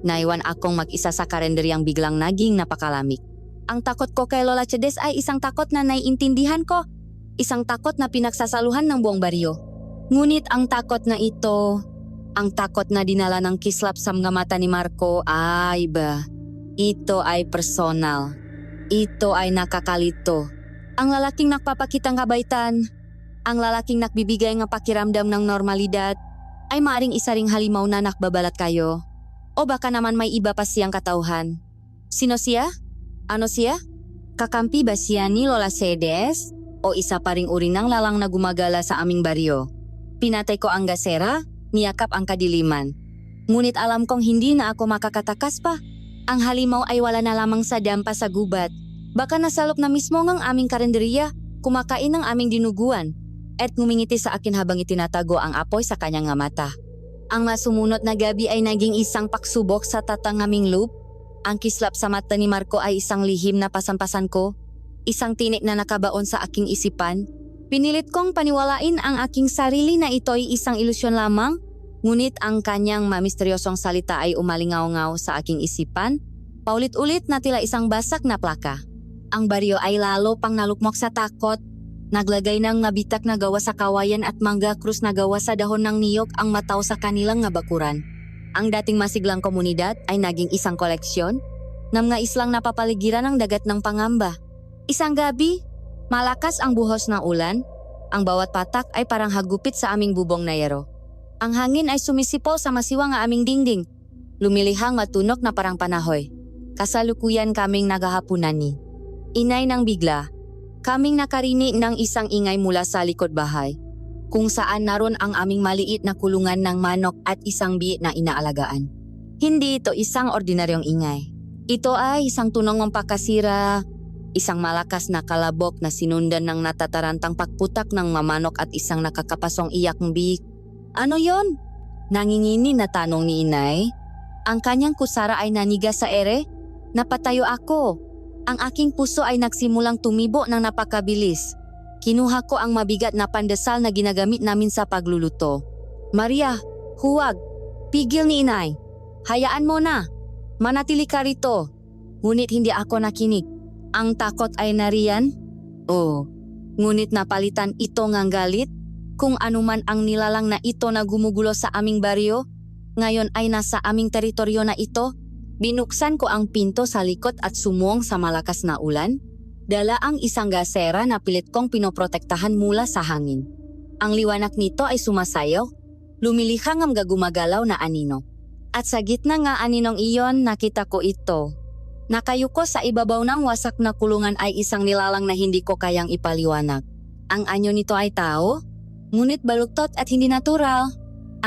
Naiwan akong mag-isa sa karenderyang biglang naging napakalamig. Ang takot ko kay Lola Cedes ay isang takot na naiintindihan ko. Isang takot na pinagsasaluhan ng buong baryo. Ngunit ang takot na ito, ang takot na dinala ng kislap sa mga mata ni Marco ay iba. Ito ay personal. Ito ay nakakalito. Ang lalaking nagpapakitang kabaitan, ang lalaking nagbibigay ng pakiramdam ng normalidad, ay maaring isa ring halimaw na nakbabalat kayo. O baka naman may iba pa siyang katauhan. Sino siya? Ano siya? Kakampi ba siya ni Lola Cedes? O isa pa ring uri ng lalang na gumagala sa aming baryo? Pinatay ko ang gasera, niyakap ang kadiliman. Ngunit alam kong hindi na ako makakatakas pa. Ang halimaw ay wala na lamang sa dampa sa gubat. Baka nasalok na mismo ng aming karenderya, kumakain ng aming dinuguan, at ngumingiti sa akin habang itinatago ang apoy sa kanyang mata. Ang masumunod na gabi ay naging isang paksubok sa tatangaming loop. Ang kislap sa mata ni Marco ay isang lihim na pasampasan ko, isang tinik na nakabaon sa aking isipan. Pinilit kong paniwalain ang aking sarili na ito'y isang ilusyon lamang, ngunit ang kanyang mamisteryosong salita ay umalingaw-ngaw sa aking isipan, paulit-ulit na tila isang basak na plaka. Ang baryo ay lalo pang nalukmok sa takot. Naglagay ng nabitak na gawa sa kawayan at mangga krus na gawa sa dahon ng niyog ang mataw sa kanilang nga bakuran. Ang dating masiglang komunidad ay naging isang koleksyon ng mga islang napapaligiran ng dagat ng pangamba. Isang gabi, malakas ang buhos ng ulan. Ang bawat patak ay parang hagupit sa aming bubong na yero. Ang hangin ay sumisipol sa masiwa nga aming dingding. Lumilihang matunok na parang panahoy. Kasalukuyan kaming naghahapunan ni. Inay ng bigla, kaming nakarinig ng isang ingay mula sa likod bahay, kung saan naroon ang aming maliit na kulungan ng manok at isang biik na inaalagaan. Hindi ito isang ordinaryong ingay. Ito ay isang tunong ng pakasira, isang malakas na kalabok na sinundan ng natatarantang pagputak ng mamanok at isang nakakapasong iyak ng biik. Ano yon? Nangingini na tanong ni inay. Ang kanyang kusara ay naniga sa ere. Napatayo ako. Ang aking puso ay nagsimulang tumibo ng napakabilis. Kinuha ko ang mabigat na pandesal na ginagamit namin sa pagluluto. Maria, huwag! Pigil ni inay! Hayaan mo na! Manatili ka rito! Ngunit hindi ako nakinig. Ang takot ay nariyan? Oo. Ngunit napalitan ito ng galit? Kung anuman ang nilalang na ito na gumugulo sa aming baryo, ngayon ay nasa aming teritoryo na ito. Binuksan ko ang pinto sa likod at sumuong sa malakas na ulan. Dala ang isang gasera na pilit kong pinoprotektahan mula sa hangin. Ang liwanag nito ay sumasayaw, lumilihang ang gumagalaw na anino. At sa gitna nga aninong iyon, nakita ko ito. Nakayuko sa ibabaw ng wasak na kulungan ay isang nilalang na hindi ko kayang ipaliwanag. Ang anyo nito ay tao, ngunit baluktot at hindi natural.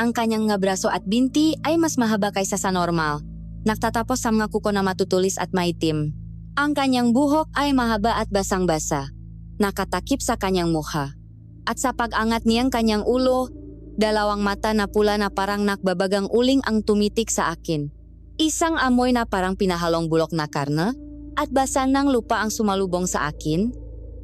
Ang kanyang nga braso at binti ay mas mahaba kaysa sa normal. Nagtatapos sa mga kuko na matutulis at maitim. Ang kanyang buhok ay mahaba at basang-basa. Nakatakip sa kanyang mukha. At sa pag-angat niyang kanyang ulo, dalawang mata na pula na parang nakbabagang uling ang tumitik sa akin. Isang amoy na parang pinahalong bulok na karne at basa ng lupa ang sumalubong sa akin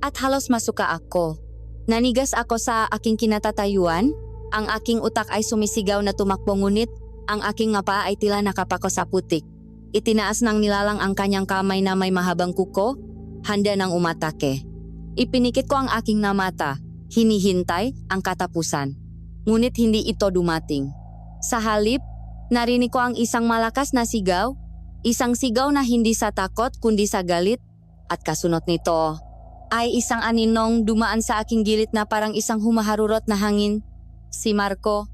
at halos masuka ako. Nanigas ako sa aking kinatatayuan, ang aking utak ay sumisigaw na tumakbo ngunit ang aking nga paa ay tila nakapako sa putik. Itinaas ng nilalang ang kanyang kamay na may mahabang kuko, handa ng umatake. Ipinikit ko ang aking na mata, hinihintay ang katapusan. Ngunit hindi ito dumating. Sa halip, narinig ko ang isang malakas na sigaw, isang sigaw na hindi sa takot kundi sa galit, at kasunod nito ay isang aninong dumaan sa aking gilid na parang isang humaharurot na hangin. Si Marco.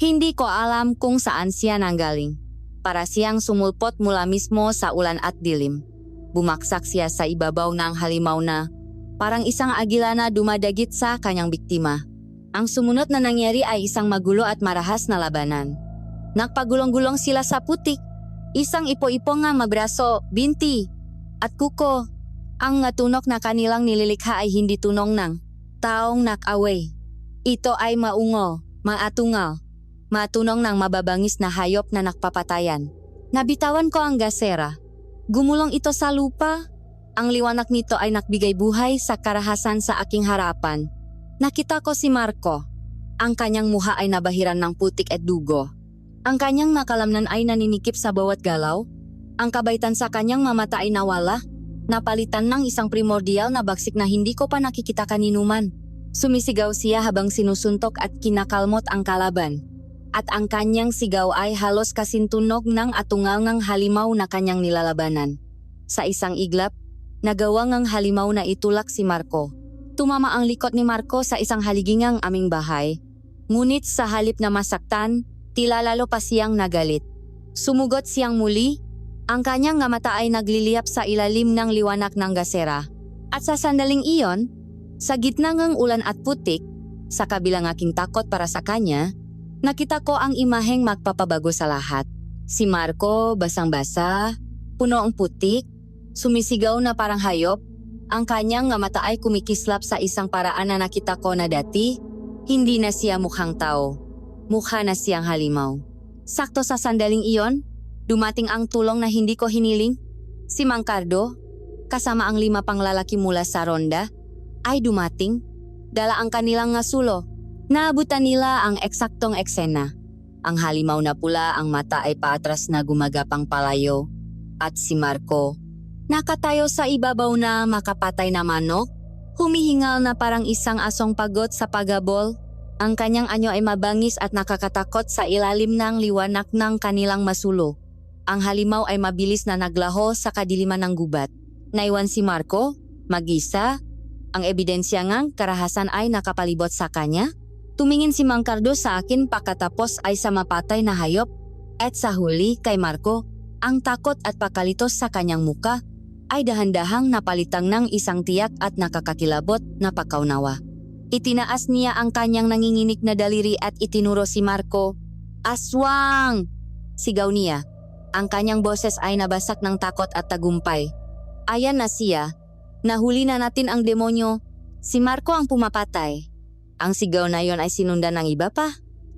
Hindi ko alam kung saan siya nanggaling. Para siyang sumulpot mula mismo sa ulan at dilim. Bumaksak siya sa ibabaw ng halimaw na parang isang agila na dumadagit sa kanyang biktima. Ang sumunod na nangyari ay isang magulo at marahas na labanan. Nagpagulong-gulong sila sa putik. Isang ipo-ipo nga mabraso, binti, at kuko. Ang tunok na kanilang nililikha ay hindi tunong ng taong nakaway. Ito ay maungo, maatungal, matunong ng mababangis na hayop na nakpapatayan. Nabitawan ko ang gasera. Gumulong ito sa lupa. Ang liwanag nito ay nagbigay buhay sa karahasan sa aking harapan. Nakita ko si Marco. Ang kanyang muha ay nabahiran ng putik at dugo. Ang kanyang nakalamnan ay naninikip sa bawat galaw. Ang kabaitan sa kanyang mamata ay nawala. Napalitan ng isang primordial na bagsik na hindi ko pa nakikita kaninuman. Sumisigaw siya habang sinusuntok at kinakalmot ang kalaban. At ang kanyang sigaw ay halos kasintunog ng atungal ng halimaw na kanyang nilalabanan. Sa isang iglap, nagawa ng halimaw na itulak si Marco. Tumama ang likod ni Marco sa isang haligingang aming bahay. Ngunit sa halip na masaktan, tila lalo pa siyang nagalit. Sumugot siyang muli, ang kanyang nga mata ay nagliliyap sa ilalim ng liwanag ng gasera. At sa sandaling iyon, sa gitna ng ulan at putik, sa kabilang aking takot para sa kanya, nakita ko ang imaheng magpapabago sa lahat. Si Marco, basang-basa, puno ang putik, sumisigaw na parang hayop. Ang kanyang nga mata ay kumikislap sa isang paraan na nakita ko na dati, hindi na siya mukhang tao. Mukha na siyang halimaw. Sakto sa sandaling iyon, dumating ang tulong na hindi ko hiniling. Si Mang Cardo, kasama ang 5 pang lalaki mula sa ronda, ay dumating. Dala ang kanilang ngasulo. Naabutan nila ang eksaktong eksena. Ang halimaw na pula, ang mata ay paatras na gumagapang palayo. At si Marco, nakatayo sa ibabaw na makapatay na manok, humihingal na parang isang asong pagod sa pagabol. Ang kanyang anyo ay mabangis at nakakatakot sa ilalim ng liwanag ng kanilang masulo. Ang halimaw ay mabilis na naglaho sa kadiliman ng gubat. Naiwan si Marco, mag-isa. Ang ebidensya ngang karahasan ay nakapalibot sa kanya. Tumingin si Mang Cardo sa akin pagkatapos ay sa mapatay na hayop. At sa huli kay Marco, ang takot at pakalitos sa kanyang muka ay dahan-dahang napalitang ng isang tiyak at nakakakilabot na pagkaunawa. Itinaas niya ang kanyang nanginginig na daliri at itinuro si Marco. "Aswang!" sigaw niya. Ang kanyang boses ay nabasak ng takot at tagumpay. Ayan na siya. Nahuli na natin ang demonyo. Si Marco ang pumapatay. Ang sigaw na yon ay sinundan ng iba pa.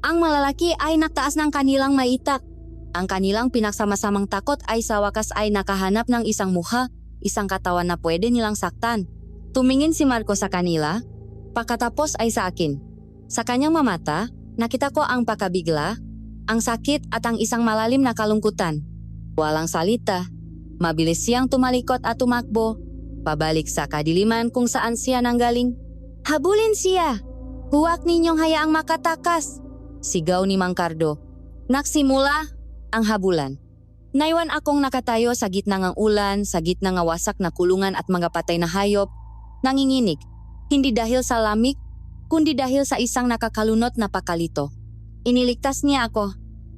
Ang malalaki ay naktaas ng kanilang maitak. Ang kanilang pinagsama-samang takot ay sa wakas ay nakahanap ng isang mukha, isang katawan na pwede nilang saktan. Tumingin si Marco sa kanila, pagkatapos ay sa akin. Sa kanyang mamata, nakita ko ang pakabigla, ang sakit at ang isang malalim na kalungkutan. Walang salita, mabilis siyang tumalikot at tumakbo, pabalik sa kadiliman kung saan siya nanggaling. Habulin siya! Huwag ninyong hayaang makatakas! Sigaw ni Mang Cardo. Nagsimula ang habulan. Naiwan akong nakatayo sa gitna ng ulan, sa gitna ng wasak na kulungan at mga patay na hayop, nanginginig, hindi dahil sa lamig, kundi dahil sa isang nakakalunot na pakalito. Iniligtas niya ako.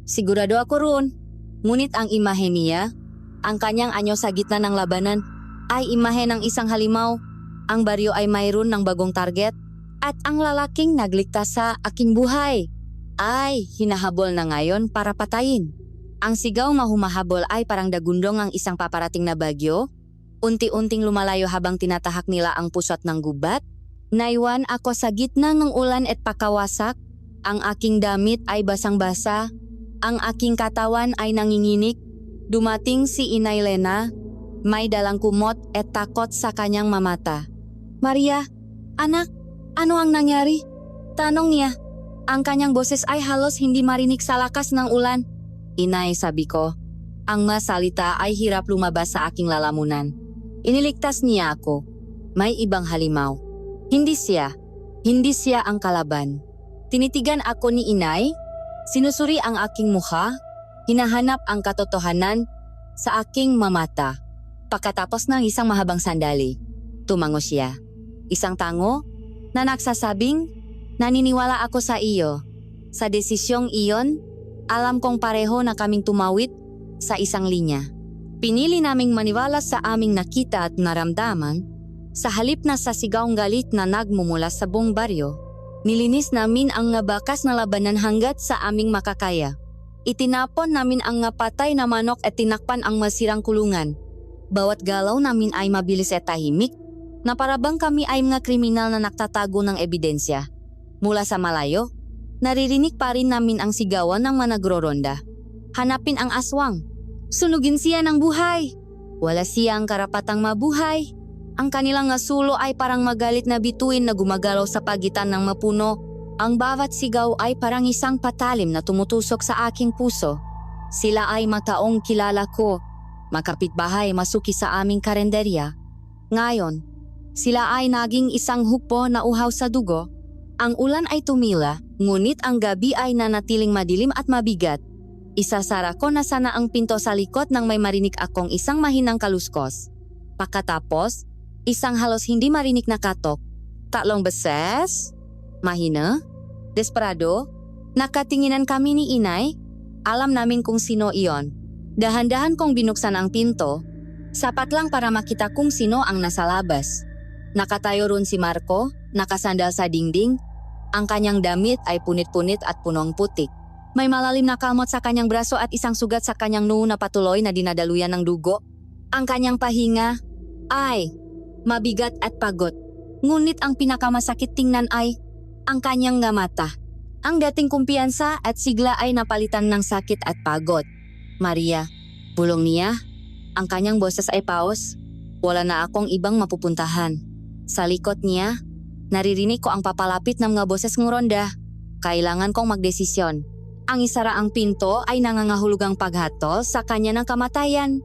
Sigurado ako roon. Ngunit ang imahe niya, ang kanyang anyo sa gitna ng labanan, ay imahe ng isang halimaw. Ang baryo ay mayroon ng bagong target, at ang lalaking nagligtas sa aking buhay ay hinahabol na ngayon para patayin. Ang sigaw na humahabol ay parang dagundong ang isang paparating na bagyo. Unti-unting lumalayo habang tinatahak nila ang pusot ng gubat. Naiwan ako sa gitna ng ulan at pakawasak. Ang aking damit ay basang-basa. Ang aking katawan ay nanginginig. Dumating si Inay Lena. May dalang kumot at takot sa kanyang mamata. Maria, anak, ano ang nangyari? Tanong niya. Ang kanyang boses ay halos hindi marinig sa lakas ng ulan. Inay, sabi ko. Ang masalita ay hirap lumabas sa aking lalamunan. Iniligtas niya ako. May ibang halimaw. Hindi siya. Hindi siya ang kalaban. Tinitigan ako ni Inay. Sinusuri ang aking mukha. Hinahanap ang katotohanan sa aking mamata. Pagkatapos ng isang mahabang sandali, tumango siya. Isang tango na nagsasabing, naniniwala ako sa iyo. Sa desisyong iyon, alam kong pareho na kaming tumawid sa isang linya. Pinili naming maniwala sa aming nakita at naramdaman, sa halip na sa sigaong galit na nagmumula sa buong baryo. Nilinis namin ang nga bakas na labanan hanggat sa aming makakaya. Itinapon namin ang nga patay na manok at tinakpan ang masirang kulungan. Bawat galaw namin ay mabilis at tahimik, na parabang kami ay mga kriminal na nagtatago ng ebidensya. Mula sa malayo, naririnig pa rin namin ang sigawan ng mga nagroronda. Hanapin ang aswang. Sunugin siya ng buhay. Wala siyang karapatang mabuhay. Ang kanilang asulo ay parang magalit na bituin na gumagalaw sa pagitan ng mapuno. Ang bawat sigaw ay parang isang patalim na tumutusok sa aking puso. Sila ay mataong kilala ko. Makapitbahay masuki sa aming karenderya. Ngayon, sila ay naging isang hukbo na uhaw sa dugo. Ang ulan ay tumila, ngunit ang gabi ay nanatiling madilim at mabigat. Isasara ko na sana ang pinto sa likod nang may marinig akong isang mahinang kaluskos. Pagkatapos, isang halos hindi marinig na katok. 3 beses? Mahina? Desperado? Nakatinginan kami ni Inay. Alam namin kung sino iyon. Dahan-dahan kong binuksan ang pinto. Sapat lang para makita kung sino ang nasa labas. Nakatayo roon si Marco, nakasandal sa dingding. Ang kanyang damit ay punit-punit at punong putik. May malalim na kamot sa kanyang braso at isang sugat sa kanyang noo na patuloy na dinadaluyan ng dugo. Ang kanyang pahinga ay mabigat at pagod. Ngunit ang pinakamasakit tingnan ay ang kanyang nga mata. Ang dating kumpiyansa at sigla ay napalitan ng sakit at pagod. Maria, bulong niya. Ang kanyang boses ay paos. Wala na akong ibang mapupuntahan. Sa likod niya, naririnig ko ang papalapit ng mga boses ng ronda. Kailangan kong magdesisyon. Ang isara ang pinto ay nangangahulugang paghatol sa kanya ng kamatayan.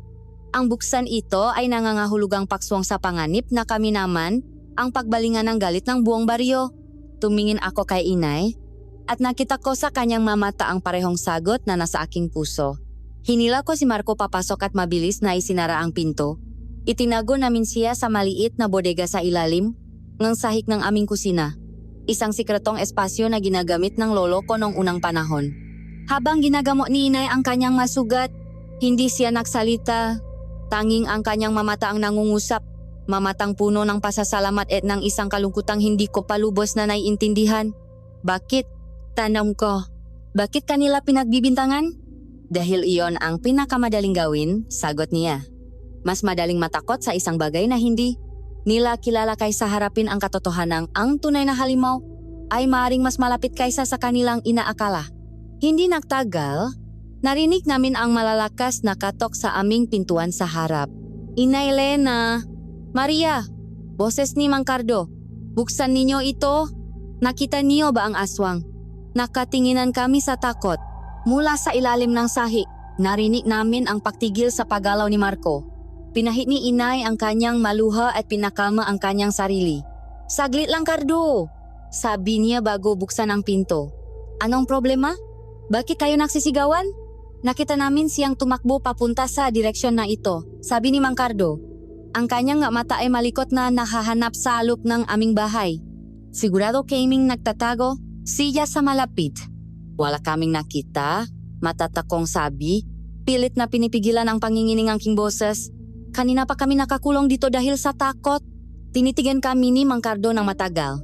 Ang buksan ito ay nangangahulugang pakswang sa panganib na kami naman ang pagbalingan ng galit ng buong baryo. Tumingin ako kay Inay at nakita ko sa kanyang mamata ang parehong sagot na nasa aking puso. Hinila ko si Marco papasok at mabilis na isinara ang pinto. Itinago namin siya sa maliit na bodega sa ilalim ng sahig ng aming kusina. Isang sikretong espasyo na ginagamit ng lolo ko noong unang panahon. Habang ginagamo ni Inay ang kanyang masugat, hindi siya nagsalita. Tanging ang kanyang mamata ang nangungusap. Mamatang puno ng pasasalamat at ng isang kalungkutang hindi ko palubos na naiintindihan. Bakit? Tanong ko. Bakit kanila pinagbibintangan? Dahil iyon ang pinakamadaling gawin, sagot niya. Mas madaling matakot sa isang bagay na hindi nila kilala kaysa harapin ang katotohanang ang tunay na halimaw ay maaaring mas malapit kaysa sa kanilang inaakala. Hindi nagtagal, narinig namin ang malalakas na katok sa aming pintuan sa harap. Inay Lena, Maria, boses ni Mang Cardo. Buksan ninyo ito. Nakita niyo ba ang aswang? Nakatinginan kami sa takot. Mula sa ilalim ng sahi, narinig namin ang pagtigil sa paggalaw ni Marco. Pinahit ni inay ang kanyang maluha at pinakalma ang kanyang sarili. Saglit lang, Cardo, sabi niya bago buksan ang pinto. Anong problema? Bakit kayo nagsisigawan? Nakita namin siyang tumakbo papunta sa direksyon na ito, sabi ni Mang Cardo. Ang kanyang mata ay malikot na nahahanap sa alok ng aming bahay. Sigurado kaming nagtatago, siya sa malapit. Wala kaming nakita, matatakong sabi. Pilit na pinipigilan ang pangingining ang king boses. Kanina pa kami nakakulong dito dahil sa takot. Tinitigan kami ni Mang Cardo ng matagal.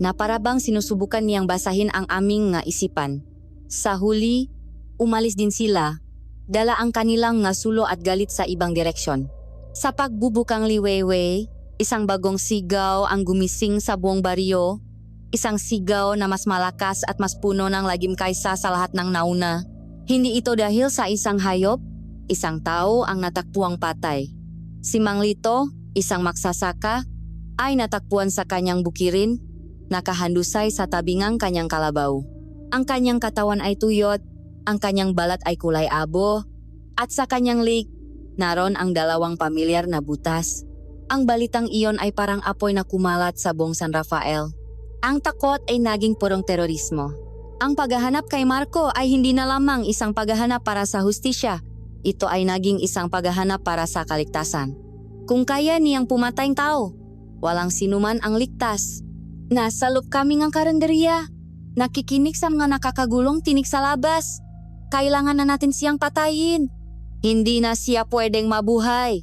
Na para bang sinusubukan niyang basahin ang aming nga isipan. Sa huli, umalis din sila. Dala ang kanilang nga sulo at galit sa ibang direksyon. Sa pagbubukang liwewe, isang bagong sigaw ang gumising sa buong baryo. Isang sigaw na mas malakas at mas puno ng lagim kaysa sa lahat ng nauna. Hindi ito dahil sa isang hayop, isang tao ang natakpuang patay. Si Mang Lito, isang magsasaka, ay natakpuan sa kanyang bukirin, nakahandusay sa tabingang kanyang kalabaw. Ang kanyang katawan ay tuyot, ang kanyang balat ay kulay abo, at sa kanyang lig, naroon ang dalawang pamilyar na butas. Ang balitang iyon ay parang apoy na kumalat sa buong San Rafael. Ang takot ay naging purong terorismo. Ang paghahanap kay Marco ay hindi na lamang isang paghahanap para sa hustisya. Ito ay naging isang paghahanap para sa kaligtasan. Kung kaya niyang pumatayng tao, walang sinuman ang ligtas. Nasa loob kami ng karinderya. Nakikinig sa mga nakakagulong tinig sa labas. Kailangan na natin siyang patayin. Hindi na siya pwedeng mabuhay.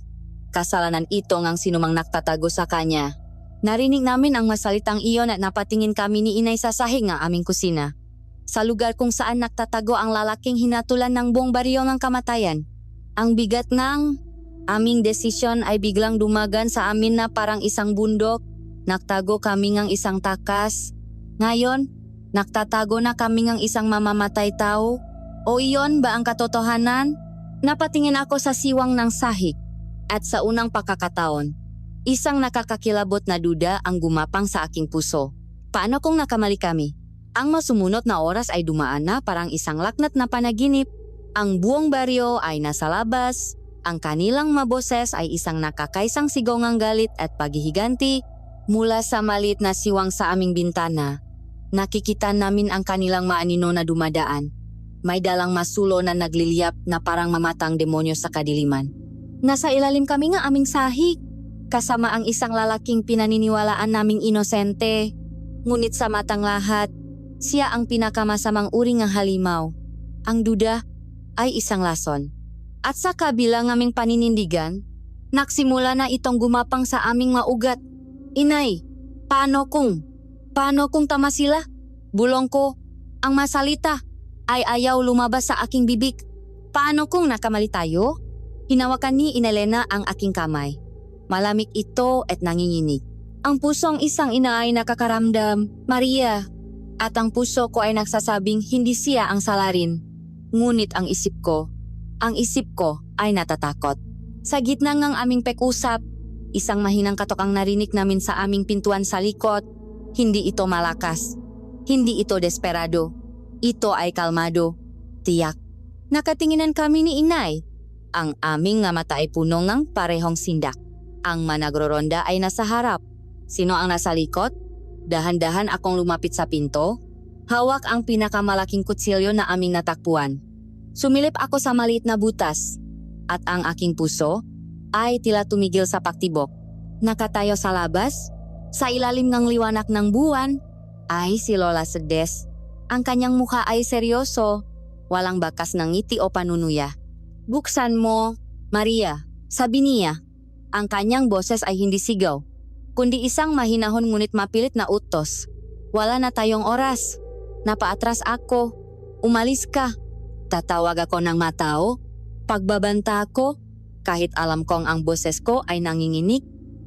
Kasalanan ito ng sinumang nagtatago sa kanya. Narinig namin ang masalitang iyon at napatingin kami ni inay sa sahig ng aming kusina. Sa lugar kung saan nagtatago ang lalaking hinatulan ng buong baryo ng kamatayan. Ang bigat ng aming desisyon ay biglang dumagan sa amin na parang isang bundok. Nagtago kami ng isang takas. Ngayon, nagtatago na kami ng isang mamamatay tao. O iyon ba ang katotohanan? Napatingin ako sa siwang ng sahig. At sa unang pagkakataon, isang nakakakilabot na duda ang gumapang sa aking puso. Paano kung nakamali kami? Ang masumunod na oras ay dumaan na parang isang laknat na panaginip. Ang buong baryo ay nasa labas. Ang kanilang maboses ay isang nakakaisang sigaw ng galit at paghihiganti. Mula sa maliit na siwang sa aming bintana, nakikita namin ang kanilang maanino na dumadaan. May dalang masulo na nagliliyap na parang mamatang demonyo sa kadiliman. Nasa ilalim kami ng aming sahig, kasama ang isang lalaking pinaniniwalaan naming inosente. Ngunit sa matang lahat, siya ang pinakamasamang uri ng halimaw. Ang duda ay isang lason. At sa kabilang aming paninindigan, nagsimula na itong gumapang sa aming maugat. Inay, paano kung tama sila? Bulong ko, ang masalita ay ayaw lumabas sa aking bibig. Paano kung nakamali tayo? Hinawakan ni Inelena ang aking kamay. Malamig ito at nanginginig. Ang pusong isang ina ay nakakaramdam, Maria. At ang puso ko ay nagsasabing hindi siya ang salarin. Ngunit ang isip ko ay natatakot. Sa gitna ng aming pag-usap, isang mahinang katok ang narinig namin sa aming pintuan sa likod. Hindi ito malakas. Hindi ito desperado. Ito ay kalmado. Tiyak. Nakatinginan kami ni inay. Ang aming nga mata ay puno ng parehong sindak. Ang managroronda ay nasa harap. Sino ang nasa likod? Dahan-dahan akong lumapit sa pinto. Hawak ang pinakamalaking kutsilyo na aming natakpuan. Sumilip ako sa maliit na butas. At ang aking puso ay tila tumigil sa pagtibok. Nakatayo sa labas, sa ilalim ng liwanag ng buwan, ay si Lola Sedes. Ang kanyang mukha ay seryoso, walang bakas ng ngiti o panunuya. Buksan mo, Maria, sabi niya. Ang kanyang boses ay hindi sigaw, kundi isang mahinahon ngunit mapilit na utos. Wala na tayong oras. Napaatras ako. Umalis ka. Tatawag ako ng matao. Pagbabanta ako. Kahit alam kong ang boses ko ay nanginginig.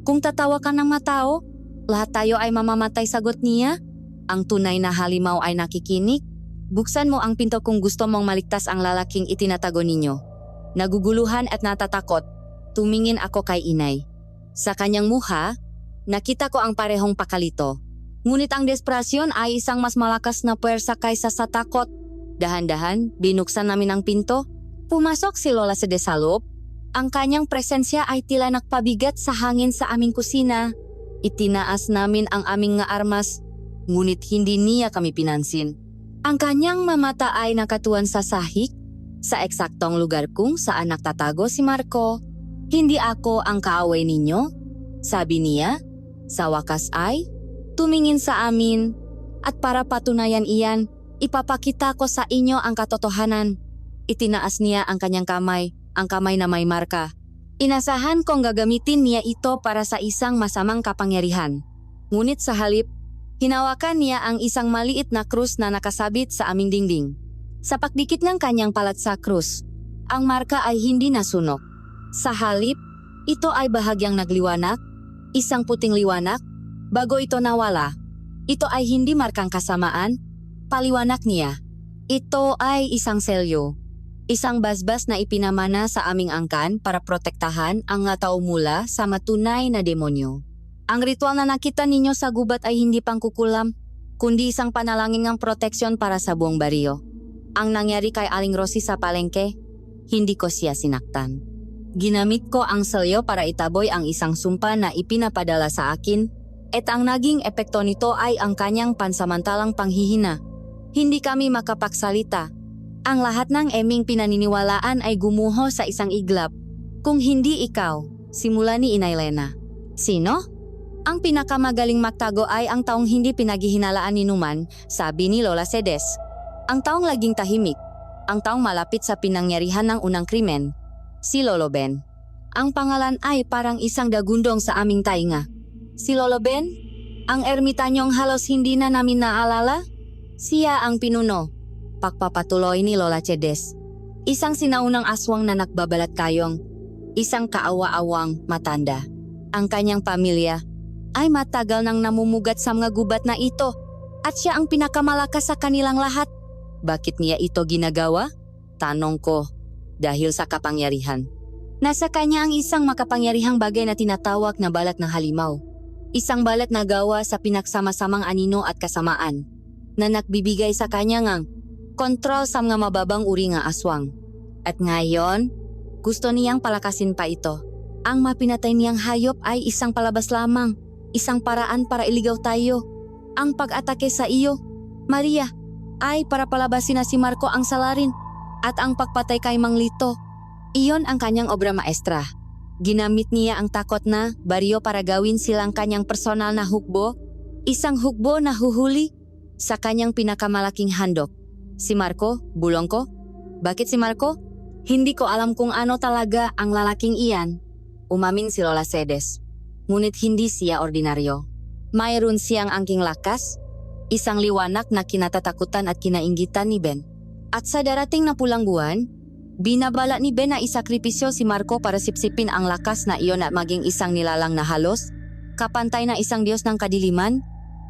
Kung tatawa ka ng matao, lahat tayo ay mamamatay, sagot niya. Ang tunay na halimaw ay nakikinig. Buksan mo ang pinto kung gusto mong maligtas ang lalaking itinatago ninyo. Naguguluhan at natatakot, Tumingin ako kay inay. Sa kanyang muha, nakita ko ang parehong pakalito. Ngunit ang desperasyon ay isang mas malakas na puwersa kaysa sa takot. Dahan-dahan, binuksan namin ang pinto. Pumasok si Lola Cedes sa loob. Ang kanyang presensya ay tila nagpabigat sa hangin sa aming kusina. Itinaas namin ang aming nga armas, ngunit hindi niya kami pinansin. Ang kanyang mamata ay nakatuon sa sahig, sa eksaktong lugar kung saan nagtatago si Marco. Hindi ako ang kaaway ninyo, sabi niya. Sa wakas ay, tumingin sa amin, at para patunayan iyan, ipapakita ko sa inyo ang katotohanan. Itinaas niya ang kanyang kamay, ang kamay na may marka. Inasahan kong gagamitin niya ito para sa isang masamang kapangyarihan. Ngunit sa halip, hinawakan niya ang isang maliit na krus na nakasabit sa aming dingding. Sa pakdikit ng kanyang palat sa krus, ang marka ay hindi nasunog. Sa halip, ito ay bahagyang nagliwanag, isang puting liwanag, bago ito nawala. Ito ay hindi markang kasamaan, paliwanag niya. Ito ay isang selyo, isang basbas na ipinamana sa aming angkan para protektahan ang nga tao mula sa matunay na demonyo. Ang ritual na nakita ninyo sa gubat ay hindi pangkukulam, kundi isang panalangin ng proteksyon para sa buong baryo. Ang nangyari kay Aling Rosie sa palengke, hindi ko siya sinaktan. Ginamit ko ang selyo para itaboy ang isang sumpa na ipinapadala sa akin, at ang naging epekto nito ay ang kanyang pansamantalang panghihina. Hindi kami makapagsalita. Ang lahat ng eming pinaniniwalaan ay gumuho sa isang iglap. Kung hindi ikaw, simula ni Inay Lena. Sino? Ang pinakamagaling magtago ay ang taong hindi pinaghihinalaan ni Numan, sabi ni Lola Cedes. Ang taong laging tahimik. Ang taong malapit sa pinangyarihan ng unang krimen. Si Lolo Ben. Ang pangalan ay parang isang dagundong sa aming tainga. Si Lolo Ben? Ang ermitanyong halos hindi na namin naalala? Siya ang pinuno. Pagpapatuloy ni Lola Cedes. Isang sinaunang aswang na nagbabalat kayong. Isang kaawa-awang matanda. Ang kanyang pamilya ay matagal nang namumugat sa mga gubat na ito at siya ang pinakamalakas sa kanilang lahat. Bakit niya ito ginagawa? Tanong ko, dahil sa kapangyarihan. Nasa kanya ang isang makapangyarihang bagay na tinatawag na balat ng halimaw. Isang balat na gawa sa pinagsama-samang anino at kasamaan na nagbibigay sa kanya ngang kontrol sa mga mababang uri nga aswang. At ngayon, gusto niyang palakasin pa ito. Ang mapinatay niyang hayop ay isang palabas lamang. Isang paraan para iligaw tayo. Ang pag-atake sa iyo, Maria, ay para palabasin na si Marco ang salarin at ang pagpatay kay Mang Lito. Iyon ang kanyang obra maestra. Ginamit niya ang takot na baryo para gawin silang kanyang personal na hukbo, isang hukbo na huhuli sa kanyang pinakamalaking handok. Si Marco, bulong ko. Bakit si Marco? Hindi ko alam kung ano talaga ang lalaking iyan. Umamin si Lola Cedes. Ngunit hindi siya ordinaryo. Mayroon siyang angking lakas, isang liwanag na kinatatakutan at kinainggitan ni Ben. At sa darating na pulang buwan, binabala ni Ben na isakripisyo si Marco para sipsipin ang lakas na iyon at maging isang nilalang na halos, kapantay na isang Diyos ng kadiliman.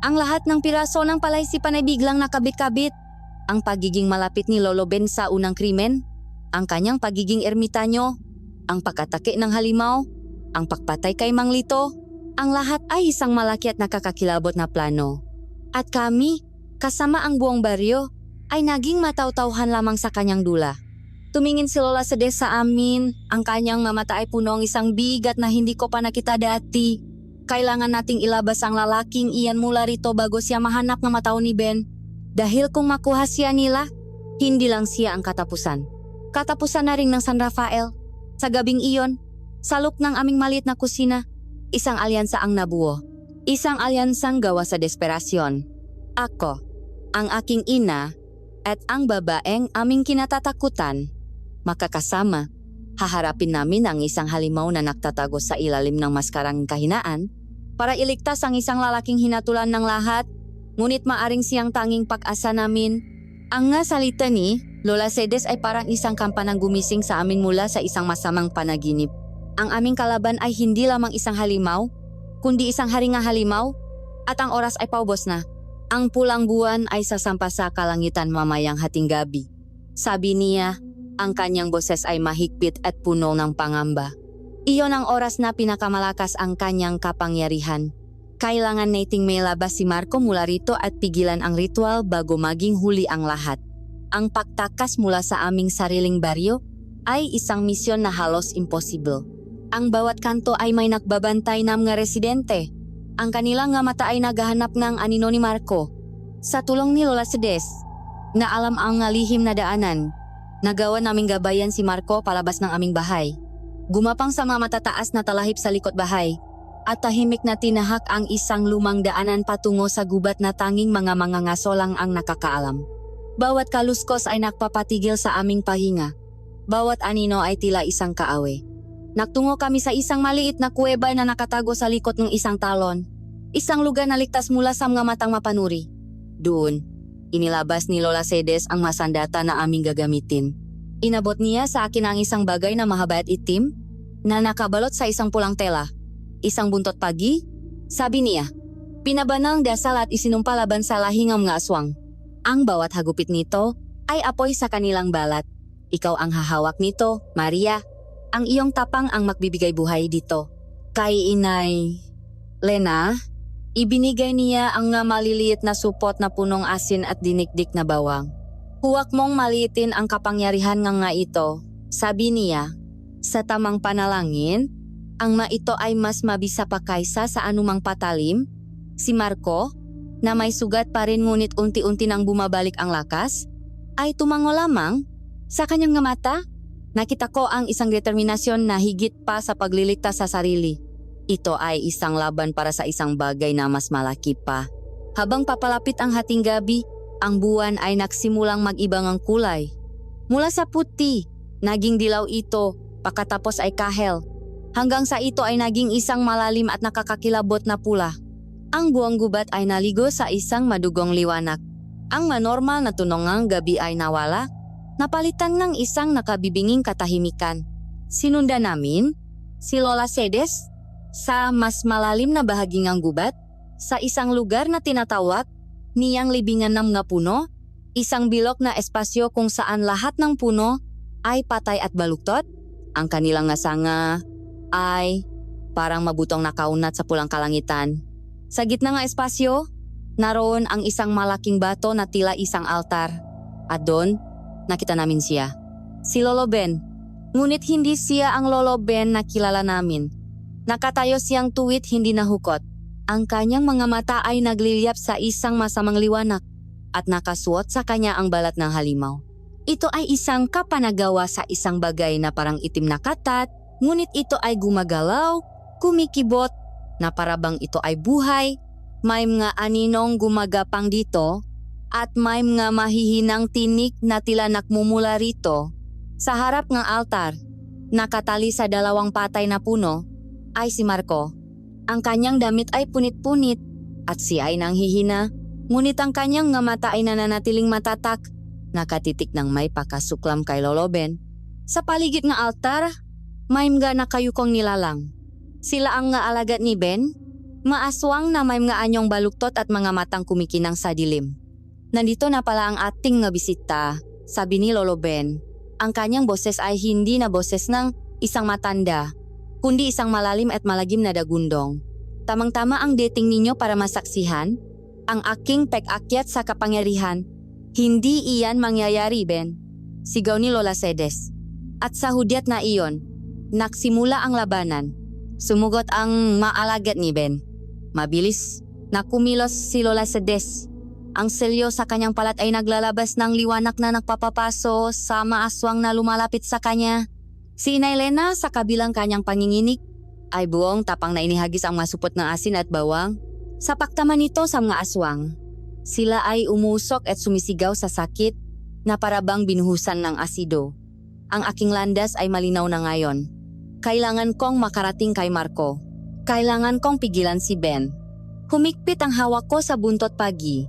Ang lahat ng piraso ng palaisipan ay biglang nakabit-kabit. Ang pagiging malapit ni Lolo Ben sa unang krimen, ang kanyang pagiging ermitanyo, ang pag-atake ng halimaw, ang pagpatay kay Mang Lito, ang lahat ay isang malaki at nakakakilabot na plano. At kami, kasama ang buong baryo, ay naging mataw-tawhan lamang sa kanyang dula. Tumingin si Lola Cedes sa amin, ang kanyang mamata ay punong isang bigat na hindi ko pa nakita dati. Kailangan nating ilabas ang lalaking iyan mula rito bago siya mahanap ng matao ni Ben. Dahil kung makuha siya nila, hindi lang siya ang katapusan. Katapusan na rin ng San Rafael. Sa gabing iyon, salok ng aming maliit na kusina, isang alyansa ang nabuo. Isang alyansang gawa sa desperasyon. Ako, ang aking ina, at ang babaeng aming kinatatakutan, makakasama, haharapin namin ang isang halimaw na nagtatago sa ilalim ng maskarang kahinaan para iligtas ang isang lalaking hinatulan ng lahat, ngunit maaring siyang tanging pag-asa namin. Ang nga salita ni Lola Cedes ay parang isang kampanang gumising sa amin mula sa isang masamang panaginip. Ang aming kalaban ay hindi lamang isang halimaw, kundi isang haringang halimaw, at ang oras ay paubos na. Ang pulang buwan ay sasampa sa kalangitan mamayang hating gabi. Sabi niya, ang kanyang boses ay mahigpit at puno ng pangamba. Iyon ang oras na pinakamalakas ang kanyang kapangyarihan. Kailangan nating may labas si Marco mula rito at pigilan ang ritual bago maging huli ang lahat. Ang pagtakas mula sa aming sariling baryo ay isang misyon na halos impossible. Ang bawat kanto ay may nagbabantay ng mga residente. Ang kanilang nga mata ay naghahanap ng anino ni Marco. Sa tulong ni Lola Sedes, na alam ang lihim na daanan, nagawa naming gabayan si Marco palabas ng aming bahay. Gumapang sa mga matataas na talahib sa likod bahay at tahimik na tinahak ang isang lumang daanan patungo sa gubat na tanging mga mangangaso lang ang nakakaalam. Bawat kaluskos ay nagpapatigil sa aming pahinga. Bawat anino ay tila isang kaawe. Nagtungo kami sa isang maliit na kuweba na nakatago sa likod ng isang talon. Isang lugar na ligtas mula sa mga matang mapanuri. Doon, inilabas ni Lola Sedes ang masandata na aming gagamitin. Inabot niya sa akin ang isang bagay na mahaba at itim na nakabalot sa isang pulang tela. Isang buntot pagi, sabi niya. Pinabanang dasal at isinumpa laban sa lahing ng mga aswang. Ang bawat hagupit nito ay apoy sa kanilang balat. Ikaw ang hahawak nito, Maria. Ang iyong tapang ang magbibigay buhay dito. Kay Inay Lena, ibinigay niya ang maliliit na supot na punong asin at dinikdik na bawang. Huwag mong maliitin ang kapangyarihan nga ito, sabi niya. Sa tamang panalangin, ang ito ay mas mabisa pa kaysa sa anumang patalim. Si Marco, na may sugat pa rin ngunit unti-unti nang bumabalik ang lakas, ay tumango lamang. Sa kanyang mata, nakita ko ang isang determinasyon na higit pa sa pagliligtas sa sarili. Ito ay isang laban para sa isang bagay na mas malaki pa. Habang papalapit ang hating gabi, ang buwan ay nagsimulang mag-ibang ang kulay. Mula sa puti, naging dilaw ito, pagkatapos ay kahel. Hanggang sa ito ay naging isang malalim at nakakakilabot na pula. Ang buong gubat ay naligo sa isang madugong liwanag. Ang manormal na tunongang gabi ay nawala, napalitan ng isang nakabibinging katahimikan. Sinundan namin si Lola Sedes sa mas malalim na bahagi ng gubat, sa isang lugar na tinatawag niyang libingan ng mga puno, isang bilog na espasyo kung saan lahat ng puno ay patay at baluktot. Ang kanilang sanga ay parang mabutong nakaunat sa pulang kalangitan. Sa gitna ng espasyo, naroon ang isang malaking bato na tila isang altar. At doon, nakita namin siya. Si Lolo Ben. Ngunit hindi siya ang Lolo Ben na kilala namin. Nakatayo siyang tuwid hindi nahukot. Ang kanyang mga mata ay nagliliyap sa isang masamang liwanag at nakasuot sa kanya ang balat ng halimaw. Ito ay isang kapanagawa sa isang bagay na parang itim na katat, ngunit ito ay gumagalaw, kumikibot, na parabang ito ay buhay. May mga aninong gumagapang dito at may mga mahihinang tinik na tila nakmumula rito. Sa harap ng altar, nakatali sa dalawang patay na puno, ay si Marco. Ang kanyang damit ay punit-punit at siya ay nanghihina, ngunit ang kanyang nga mata ay nananatiling matatak, nakatitik ng may pakasuklam kay Lolo Ben. Sa paligid ng altar, may mga nakayukong nilalang. Sila ang nga alagad ni Ben, maaswang na may mga anyong baluktot at mga matang kumikinang sa dilim. Nandito na pala ang ating nga bisita, sabi ni Lolo Ben. Ang kanyang boses ay hindi na boses ng isang matanda, kundi isang malalim at malagim na dagundong. Tamang-tama ang dating ninyo para masaksihan ang aking pag-akyat sa kapangyarihan. Hindi iyan mangyayari, Ben, sigaw ni Lola Sedes. At sa hudyat na iyon, nagsimula ang labanan. Sumugot ang maalagad ni Ben. Mabilis na kumilos si Lola Sedes. Ang selyo sa kanyang palat ay naglalabas ng liwanag na nagpapapaso sa maaswang na lumalapit sa kanya. Si Inay Lena sa kabilang kanyang panginginig ay buong tapang na inihagis ang mga supot ng asin at bawang. Sa paktaman nito sa mga aswang, sila ay umusok at sumisigaw sa sakit na parabang binuhusan ng asido. Ang aking landas ay malinaw na ngayon. Kailangan kong makarating kay Marco. Kailangan kong pigilan si Ben. Humigpit ang hawak ko sa buntot pagi.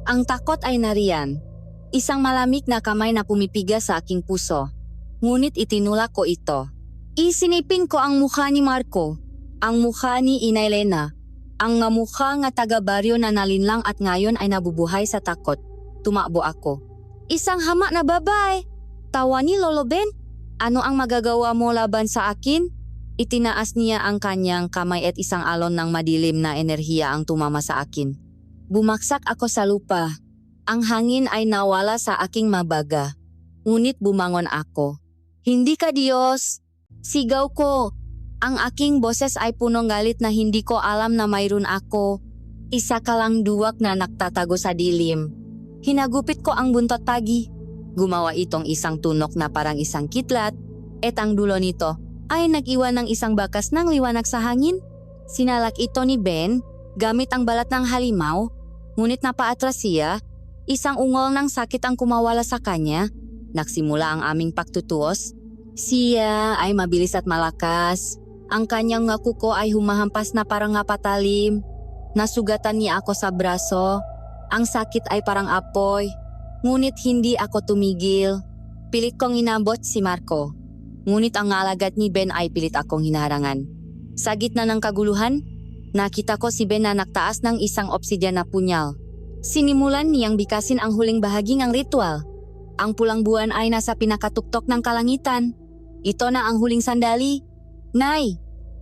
Ang takot ay nariyan. Isang malamig na kamay na pumipiga sa aking puso. Ngunit itinulak ko ito. Isinipin ko ang mukha ni Marco, ang mukha ni Inay Lena, ang nga mukha nga taga-baryo na nalinlang at ngayon ay nabubuhay sa takot. Tumakbo ako. Isang hama na babae! Tawa ni Lolo Ben. Ano ang magagawa mo laban sa akin? Itinaas niya ang kanyang kamay at isang alon ng madilim na enerhiya ang tumama sa akin. Bumaksak ako sa lupa. Ang hangin ay nawala sa aking mabaga. Ngunit bumangon ako. Hindi ka Diyos! Sigaw ko. Ang aking boses ay punong galit na hindi ko alam na mayroon ako. Isa ka lang duwag na nagtatago sa dilim. Hinagupit ko ang buntot pagi. Gumawa itong isang tunok na parang isang kitlat, at ang dulo nito ay nag-iwan ng isang bakas ng liwanag sa hangin. Sinalak ito ni Ben gamit ang balat ng halimaw, ngunit napaatras siya. Isang ungol ng sakit ang kumawala sa kanya. Nagsimula ang aming pagtutuos. Siya ay mabilis at malakas. Ang kanyang nga kuko ay humahampas na parang nga patalim. Nasugatan niya ako sa braso. Ang sakit ay parang apoy. Ngunit hindi ako tumigil. Pilit kong inabot si Marco. Ngunit ang alagad ni Ben ay pilit akong hinarangan. Sa gitna ng kaguluhan, nakita ko si Ben na nagtaas ng isang obsidian na punyal. Sinimulan niyang bikasin ang huling bahagi ng ritual. Ang pulang buwan ay nasa pinakatuktok ng kalangitan. Ito na ang huling sandali. Nay!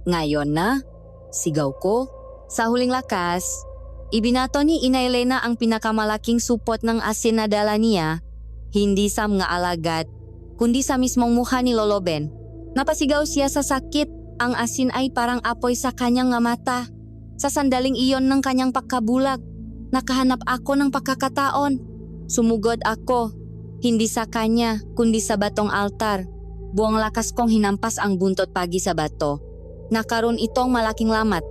Ngayon na? Sigaw ko. Sa huling lakas, ibinato ni Ina Elena ang pinakamalaking supot ng asin na dala niya, hindi sa mga alagad, kundi sa mismong mukha ni Lolo Ben. Napasigaw siya sa sakit. Ang asin ay parang apoy sa kanyang nga mata. Sa sandaling iyon ng kanyang pagkabulag, nakahanap ako ng pagkakataon. Sumugod ako, hindi sa kanya, kundi sa batong altar. Buong lakas kong hinampas ang buntot pagi sa bato. Nakaroon itong malaking lamat.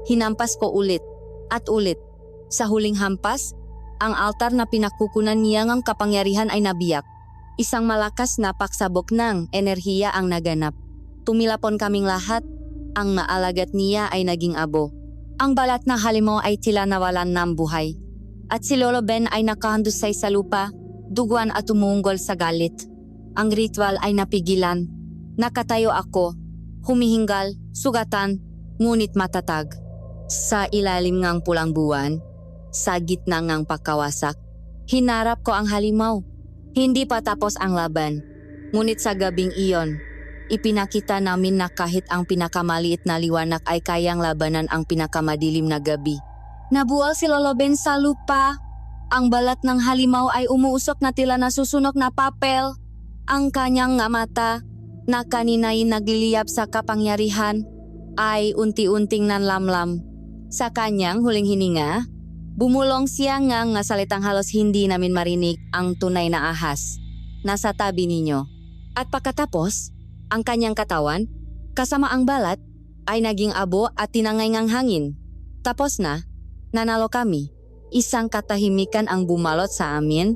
Hinampas ko ulit at ulit. Sa huling hampas, ang altar na pinakukunan niya ng kapangyarihan ay nabiyak. Isang malakas na pagsabog ng enerhiya ang naganap. Tumilapon kaming lahat. Ang naalagat niya ay naging abo. Ang balat na halimaw ay tila nawalan ng buhay. At si Lolo Ben ay nakahandusay sa lupa, duguan at umunggol sa galit. Ang ritual ay napigilan. Nakatayo ako, humihingal, sugatan, ngunit matatag. Sa ilalim ng pulang buwan, sa gitna ng pagkawasak, hinarap ko ang halimaw. Hindi pa tapos ang laban. Ngunit sa gabing iyon, ipinakita namin na kahit ang pinakamaliit na liwanag ay kayang labanan ang pinakamadilim na gabi. Nabuwal si Lolo Ben sa lupa. Ang balat ng halimaw ay umuusok na tila nasusunog na papel. Ang kanyang nga mata, na kanina'y nagliliyab sa kapangyarihan, ay unti-unting nanlamlam. Sa kanyang huling hininga, bumulong siya nga salitang halos hindi namin marinig ang tunay na ahas. Nasa tabi ninyo. At pagkatapos, ang kanyang katawan, kasama ang balat, ay naging abo at tinangay ngang hangin. Tapos na, nanalo kami. Isang katahimikan ang bumalot sa amin.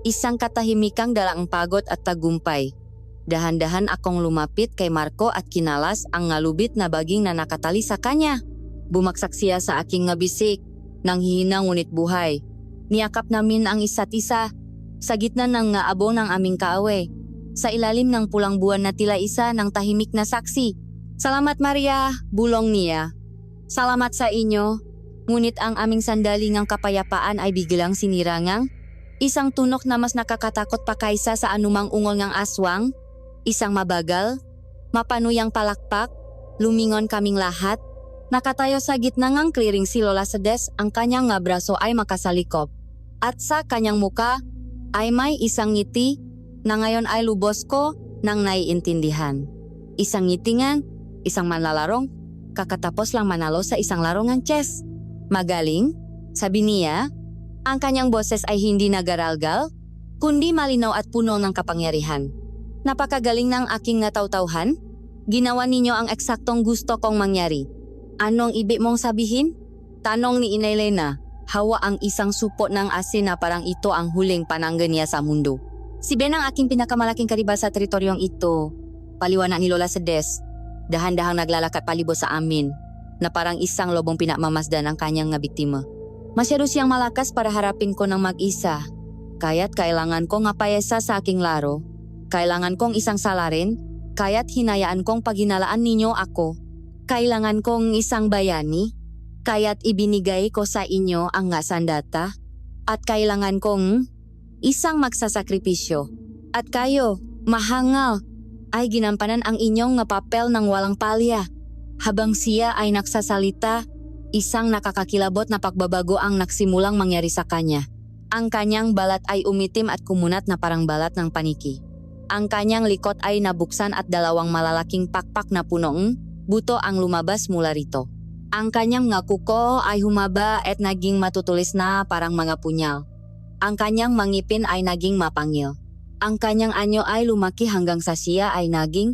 Isang katahimikang dalang pagod at tagumpay. Dahan-dahan akong lumapit kay Marco at kinalas ang ngalubit na baging na nakatali sa kanya. Bumaksak siya sa aking ngabisik, nang hihina ngunit buhay. Niyakap namin ang isa't isa, sa gitna ng abo ng aming kaaway. Sa ilalim ng pulang buwan na tila isa ng tahimik na saksi. Salamat Maria, bulong niya. Salamat sa inyo. Ngunit ang aming sandali ng kapayapaan ay biglang sinirangang. Isang tunok na mas nakakatakot pa kaysa sa anumang ungol ng aswang. Isang mabagal, mapanuyang palakpak, lumingon kaming lahat. Nakatayo sa gitna ng clearing si Lola Sedes, ang kanyang nga braso ay makasalikop. At sa kanyang muka ay may isang ngiti na ngayon ay lubos ko nang naiintindihan. Isang ngitingan, isang manlalarong, kakatapos lang manalo sa isang larong ng chess. Magaling, sabi niya, ang kanyang boses ay hindi nagaralgal, kundi malinaw at puno ng kapangyarihan. Napakagaling ng aking natawtawhan. Ginawa ninyo ang eksaktong gusto kong mangyari. Anong ibig mong sabihin? Tanong ni Ina Elena. Hawa ang isang supo ng asin na parang ito ang huling panangga niya sa mundo. Si Ben ang aking pinakamalaking karibal sa teritoryong ito. Paliwanag ni Lola Sedes. Dahan-dahang naglalakad palibot sa amin, na parang isang lobong pinamamasdan ang kanyang nga biktima. Masyado siyang malakas para harapin ko ng mag-isa. Kaya't kailangan ko nga payesa sa aking laro. Kailangan kong isang salarin, kaya't hinayaan kong paghinalaan ninyo ako. Kailangan kong isang bayani, kaya't ibinigay ko sa inyo ang nga sandata. At kailangan kong isang magsasakripisyo. At kayo, mahangal, ay ginampanan ang inyong nga papel ng walang palya. Habang siya ay nagsasalita, isang nakakakilabot na pagbabago ang nagsimulang mangyari sa kanya. Ang kanyang balat ay umitim at kumunat na parang balat ng paniki. Ang kanyang likod ay nabuksan at dalawang malalaking pakpak na punong buto ang lumabas mula rito. Ang kanyang nga kuko ay humaba at naging matutulis na parang mga punyal. Ang kanyang mangipin ay naging mapangil. Ang kanyang anyo ay lumaki hanggang sa siya ay naging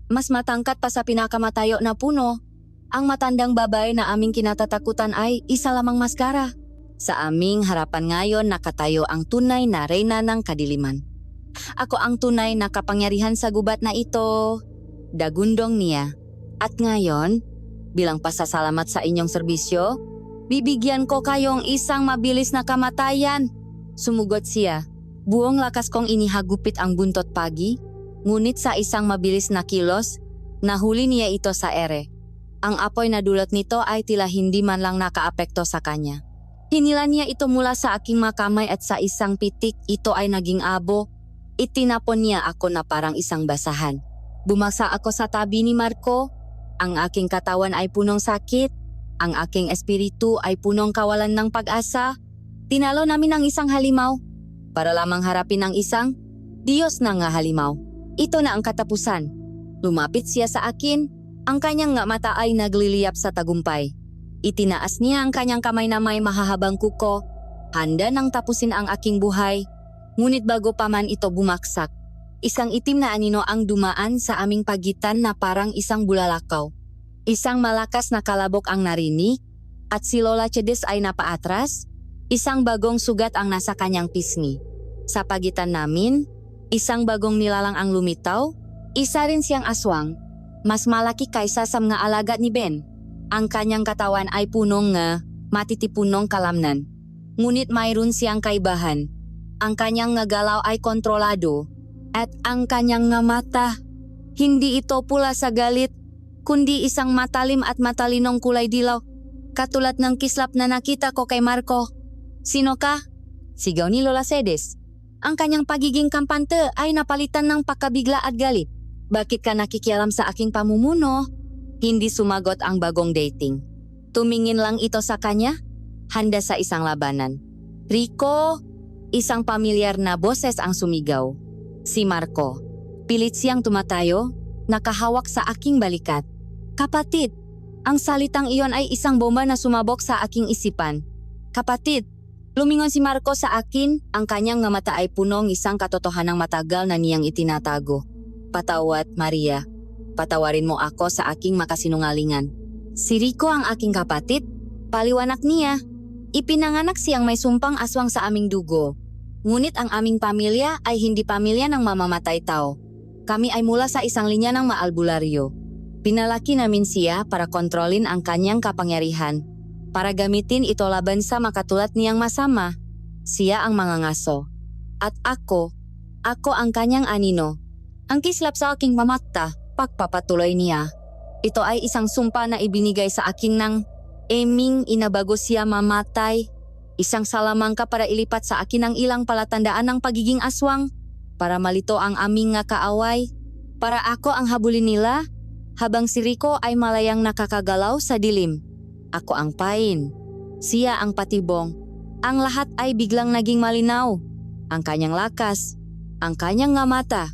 mas matangkat pa sa pinakamatayo na puno. Ang matandang babae na aming kinatatakutan ay isa lamang maskara. Sa aming harapan ngayon nakatayo ang tunay na reyna ng kadiliman. Ako ang tunay na kapangyarihan sa gubat na ito, dagundong niya. At ngayon, bilang pasasalamat sa inyong serbisyo, bibigyan ko kayong isang mabilis na kamatayan. Sumugot siya. Buong lakas kong inihagupit ang buntot pagi, ngunit sa isang mabilis na kilos, nahuli niya ito sa ere. Ang apoy na dulot nito ay tila hindi man lang nakaapekto sa kanya. Hinila niya ito mula sa aking makamay at sa isang pitik ito ay naging abo. Itinapon niya ako na parang isang basahan. Bumagsak ako sa tabi ni Marco. Ang aking katawan ay punong sakit. Ang aking espiritu ay punong kawalan ng pag-asa. Tinalo namin ang isang halimaw para lamang harapin ang isang Diyos na nga halimaw. Ito na ang katapusan. Lumapit siya sa akin. Ang kanyang nga mata ay nagliliyap sa tagumpay. Itinaas niya ang kanyang kamay na may mahahabang kuko. Handa nang tapusin ang aking buhay. Ngunit bago pa man ito bumaksak, isang itim na anino ang dumaan sa aming pagitan na parang isang bulalakaw. Isang malakas na kalabok ang narinig at si Lola Cedes ay napaatras. Isang bagong sugat ang nasa kanyang pisngi. Sa pagitan namin, isang bagong nilalang ang lumitaw. Isa rin siyang aswang, mas malaki kaysa sa mga alagad ni Ben. Ang kanyang katawan ay punong nga matitipunong kalamnan. Ngunit mayroon siyang kaibahan. Ang kanyang nga galaw ay kontrolado. At ang kanyang nga mata, hindi ito pula sa galit, kundi isang matalim at matalinong kulay dilaw. Katulad ng kislap na nakita ko kay Marco. Sino ka? Sigaw ni Lola Cedes. Ang kanyang pagiging kampante ay napalitan ng pakabigla at galit. Bakit ka nakikialam sa aking pamumuno? Hindi sumagot ang bagong dating. Tumingin lang ito sa kanya, handa sa isang labanan. Rico, isang pamilyar na boses ang sumigaw. Si Marco. Pilit siyang tumatayo, nakahawak sa aking balikat. Kapatid, ang salitang iyon ay isang bomba na sumabog sa aking isipan. Kapatid, lumingon si Marco sa akin, ang kanyang nga mata ay punong isang katotohanang matagal na niyang itinatago. Patawat, Maria. Patawarin mo ako sa aking makasinungalingan. Si Rico ang aking kapatid? Paliwanag niya. Ipinanganak siyang may sumpang aswang sa aming dugo. Ngunit ang aming pamilya ay hindi pamilya ng mamamatay tao. Kami ay mula sa isang linya ng maalbularyo. Pinalaki namin siya para kontrolin ang kanyang kapangyarihan. Para gamitin ito laban sa makatulad niyang masama. Siya ang mangangaso. At ako ang kanyang anino. Ang kislap sa aking mamata, pagpapatuloy niya. Ito ay isang sumpa na ibinigay sa akin ng eming inabago siya mamatay. Isang salamangka para ilipat sa akin ang ilang palatandaan ng pagiging aswang. Para malito ang aming nga kaaway. Para ako ang habulin nila. Habang si Rico ay malayang nakakagalaw sa dilim. Ako ang pain. Siya ang patibong. Ang lahat ay biglang naging malinaw. Ang kanyang lakas. Ang kanyang nga mata.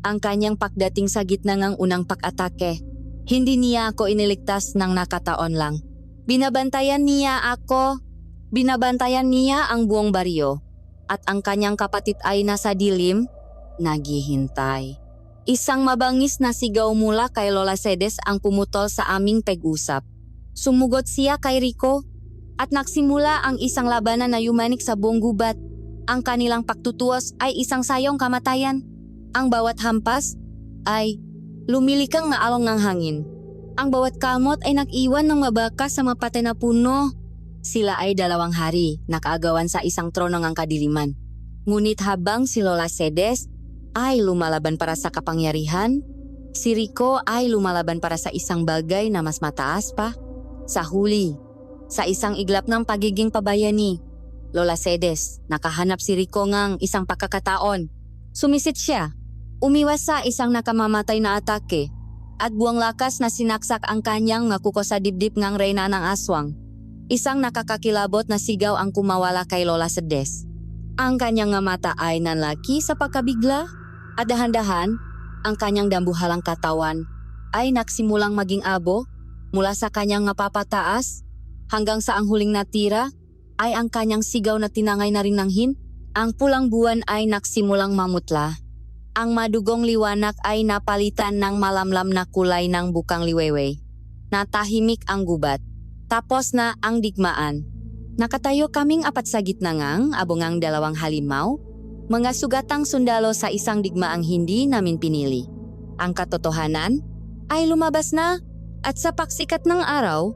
Ang kanyang pagdating sa gitna ng unang pag-atake. Hindi niya ako iniligtas ng nakataon lang. Binabantayan niya ako. Binabantayan niya ang buong baryo. At ang kanyang kapatid ay nasa dilim, naghihintay. Isang mabangis na sigaw mula kay Lola Cedes ang pumutol sa aming pag-usap. Sumugot siya kay Rico at nagsimula ang isang labanan na yumanik sa buong gubat. Ang kanilang pagtutuos ay isang sayong kamatayan. Ang bawat hampas ay lumilikang na along ng hangin. Ang bawat kamot ay nag-iwan ng mabakas sa mapatay na puno. Sila ay dalawang hari, nakaagawan sa isang trono ng kadiliman. Ngunit habang si Lola Cedes ay lumalaban para sa kapangyarihan, si Rico ay lumalaban para sa isang bagay na mas mataas pa. Sa huli, sa isang iglap ng pagiging pabayani, Lola Cedes, nakahanap si Rico ngang isang pagkakataon. Sumisit siya. Umiwas sa isang nakamamatay na atake at buwang lakas na sinaksak ang kanyang nga kuko sa dibdib ngang reyna ng aswang. Isang nakakakilabot na sigaw ang kumawala kay Lola Sedes. Ang kanyang nga mata ay nanlaki sa pagkabigla at dahan-dahan ang kanyang dambuhalang katawan ay nagsimulang maging abo mula sa kanyang nga papataas hanggang sa ang huling natira ay ang kanyang sigaw na tinangay na rin ng hin. Ang pulang buwan ay nagsimulang mamutla. Ang madugong liwanag ay napalitan ng malamlam na kulay ng bukang liwewe. Natahimik ang gubat. Tapos na ang digmaan. Nakatayo kaming apat sa gitna ngang abongang dalawang halimaw, mga sugatang sundalo sa isang digmaang hindi namin pinili. Ang katotohanan ay lumabas na at sa paksikat ng araw,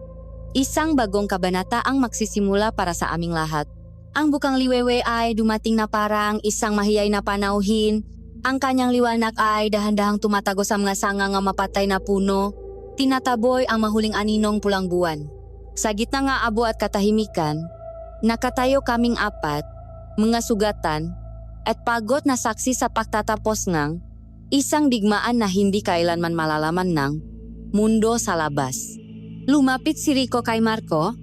isang bagong kabanata ang magsisimula para sa aming lahat. Ang bukang liwewe ay dumating na parang isang mahiyay na panauhin. Ang kanyang liwanag ay dahan-dahang tumatago sa mga sanga nga mapatay na puno. Tinataboy ang mahuling aninong pulang buwan. Sa gitna nga abo at katahimikan, nakatayo kaming apat, mga sugatan, at pagod na saksi sa pagtatapos ng isang digmaan na hindi kailanman malalaman ng mundo sa labas. Lumapit si Rico kay Marco,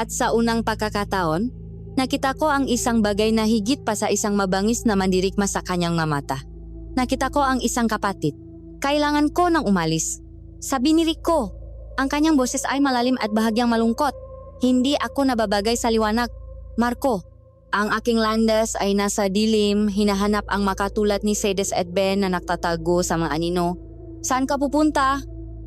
at sa unang pagkakataon, nakita ko ang isang bagay na higit pa sa isang mabangis na mandirikma sa kanyang mata. Nakita ko ang isang kapatid. Kailangan ko nang umalis. Sabi ni Rico, ang kanyang boses ay malalim at bahagyang malungkot. Hindi ako nababagay sa liwanag. Marco, ang aking landas ay nasa dilim, hinahanap ang makatulad ni Sedes at Ben na nagtatago sa mga anino. Saan ka pupunta?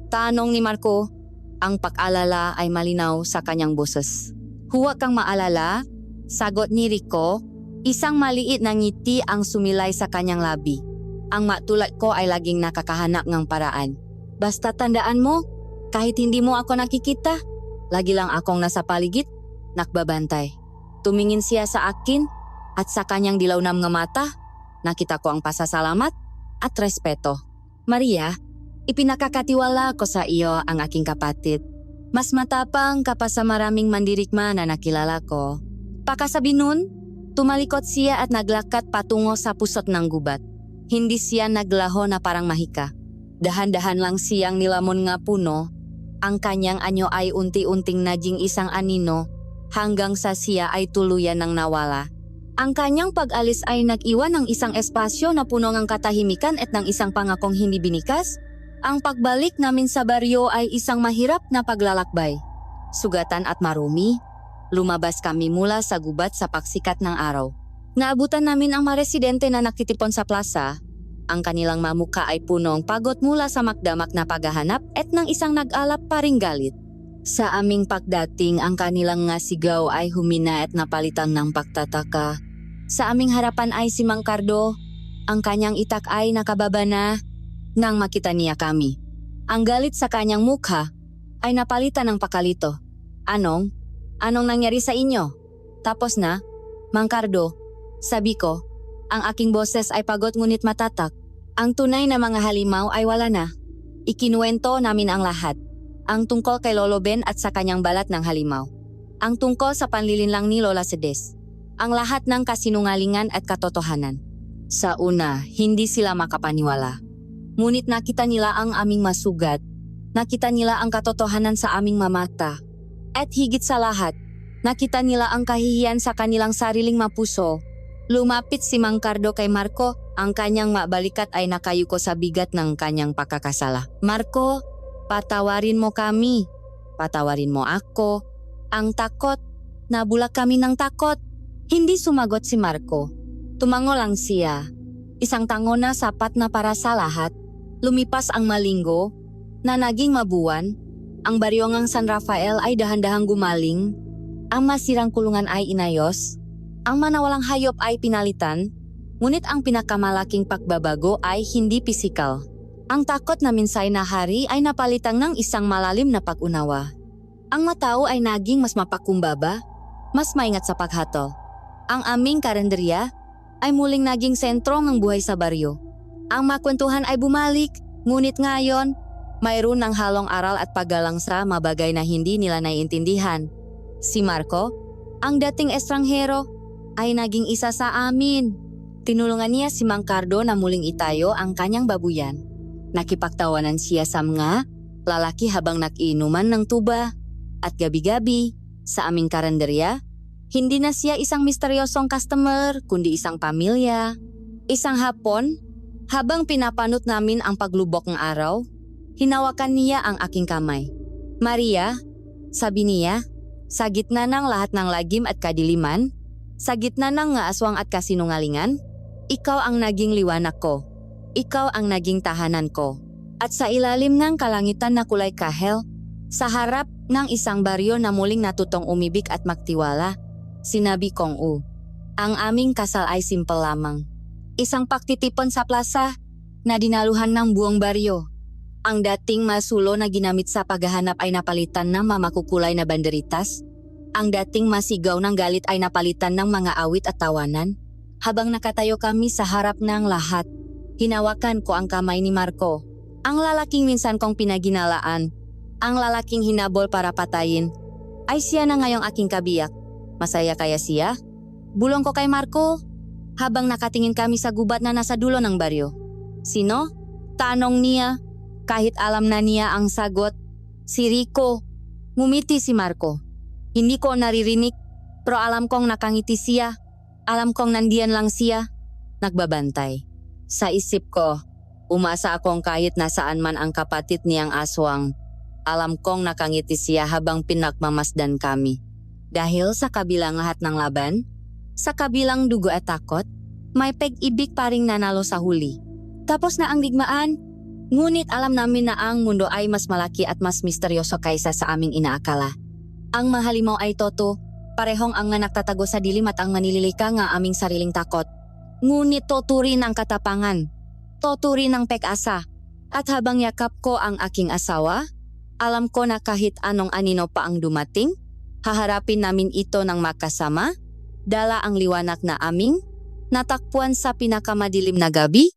Tanong ni Marco. Ang pag-alala ay malinaw sa kanyang boses. Huwag kang maalala, sagot ni Rico. Isang maliit na ngiti ang sumilay sa kanyang labi. Ang matulad ko ay laging nakakahanap ng paraan. Basta tandaan mo, kahit hindi mo ako nakikita, lagi lang akong nasa paligid, nakbabantay. Tumingin siya sa akin at sa kanyang dilawnam nga mata, nakita ko ang pasasalamat at respeto. Maria, ipinakakatiwala ko sa iyo ang aking kapatid. Mas matapang ka pa sa maraming mandirigma na nakilala ko. Pakasabi nun, tumalikot siya at naglakad patungo sa pusot ng gubat. Hindi siya naglaho na parang mahika. Dahan-dahan lang siyang nilamon nga puno. Ang kanyang anyo ay unti-unting naging isang anino hanggang sa siya ay tuluyan ng nawala. Ang kanyang pag-alis ay nag-iwan ng isang espasyo na puno ng katahimikan at ng isang pangakong hindi binikas. Ang pagbalik namin sa baryo ay isang mahirap na paglalakbay. Sugatan at marumi, lumabas kami mula sa gubat sa paksikat ng araw. Naabutan namin ang mga residente na nakitipon sa plaza. Ang kanilang mamuka ay punong pagod mula sa makdamak na paghahanap at ng isang nag-alap pa ring galit. Sa aming pagdating, ang kanilang nga sigaw ay humina at napalitan ng pagtataka. Sa aming harapan ay si Mang Cardo. Ang kanyang itak ay nakababa na nang makita niya kami. Ang galit sa kanyang mukha ay napalitan ng pakalito. Anong nangyari sa inyo? Tapos na, Mang Cardo, sabi ko. Ang aking boses ay pagod ngunit matatak. Ang tunay na mga halimaw ay wala na. Ikinuwento namin ang lahat. Ang tungkol kay Lolo Ben at sa kanyang balat ng halimaw. Ang tungkol sa panlilinlang ni Lola Sedes. Ang lahat ng kasinungalingan at katotohanan. Sa una, hindi sila makapaniwala. Ngunit nakita nila ang aming masugat. Nakita nila ang katotohanan sa aming mamata. At higit sa lahat, nakita nila ang kahihiyan sa kanilang sariling mapuso. Lumapit si Mang Cardo kay Marco, ang kanyang mabalikat ay nakayuko sa bigat ng kanyang pagkakasala. Marco, patawarin mo kami. Patawarin mo ako. Ang takot. Nabulak kami ng takot. Hindi sumagot si Marco. Tumango lang siya. Isang tango na sapat na para sa lahat. Lumipas ang malinggo, na naging mabuwan. Ang baryongang San Rafael ay dahan-dahang gumaling. Ang masirang kulungan ay inayos. Ang manawalang hayop ay pinalitan, ngunit ang pinakamalaking pagbabago ay hindi pisikal. Ang takot na minsay na hari ay napalitan ng isang malalim na pag-unawa. Ang matao ay naging mas mapakumbaba, mas maingat sa paghatol. Ang aming karenderya ay muling naging sentro ng buhay sa baryo. Ang makwentuhan ay bumalik, ngunit ngayon, mayroon ng halong aral at paggalang sa mabagay na hindi nila naiintindihan. Si Marco, ang dating estranghero, ay naging isa sa amin. Tinulungan niya si Mang Cardo na muling itayo ang kanyang babuyan. Nakipagtawanan siya sa mga lalaki habang nakiinuman ng tuba. At gabi-gabi, sa aming karenderya, hindi na siya isang misteryosong customer kundi isang pamilya. Isang hapon, habang pinapanot namin ang paglubok ng araw, hinawakan niya ang aking kamay. "Maria," sabi niya, "sa gitna ng lahat ng lagim at kadiliman, sa gitna ng nga aswang at kasinungalingan, ikaw ang naging liwanag ko. Ikaw ang naging tahanan ko. At sa ilalim ng kalangitan na kulay kahel, sa harap ng isang baryo na muling natutong umibig at magtiwala, sinabi kong ang aming kasal ay simple lamang. Isang paktitipon sa plaza na dinaluhan ng buong baryo. Ang dating masulo na ginamit sa paghahanap ay napalitan ng mamakukulay na banderitas. Ang dating masigaw ng galit ay napalitan ng mga awit at tawanan. Habang nakatayo kami sa harap ng lahat, hinawakan ko ang kamay ni Marco. Ang lalaking minsan kong pinaginalaan, ang lalaking hinabol para patayin, ay siya na ngayong aking kabiyak. Masaya kaya siya? Bulong ko kay Marco habang nakatingin kami sa gubat na nasa dulo ng baryo. "Sino?" tanong niya. Kahit alam na niya ang sagot, "Si Rico." Ngumiti si Marco. Hindi ko naririnig, pero alam kong nakangiti siya. Alam kong nandiyan lang siya, nagbabantay. Sa isip ko, umasa akong kahit nasaan man ang kapatid niyang aswang. Alam kong nakangiti siya habang pinagmamasdan kami. Dahil sa kabilang lahat ng laban, sa kabilang dugo at takot, may pag-ibig pa ring nanalo sa huli. Tapos na ang digmaan, ngunit alam namin na ang mundo ay mas malaki at mas misteryoso kaysa sa aming inaakala. Ang mahalimaw ay toto, parehong ang nga nagtatago sa dilim at ang manililika nga aming sariling takot. Ngunit toto rin ang katapangan, toto rin ang pag-asa. At habang yakap ko ang aking asawa, alam ko na kahit anong anino pa ang dumating, haharapin namin ito ng makasama, dala ang liwanag na aming natakpuan sa pinakamadilim na gabi.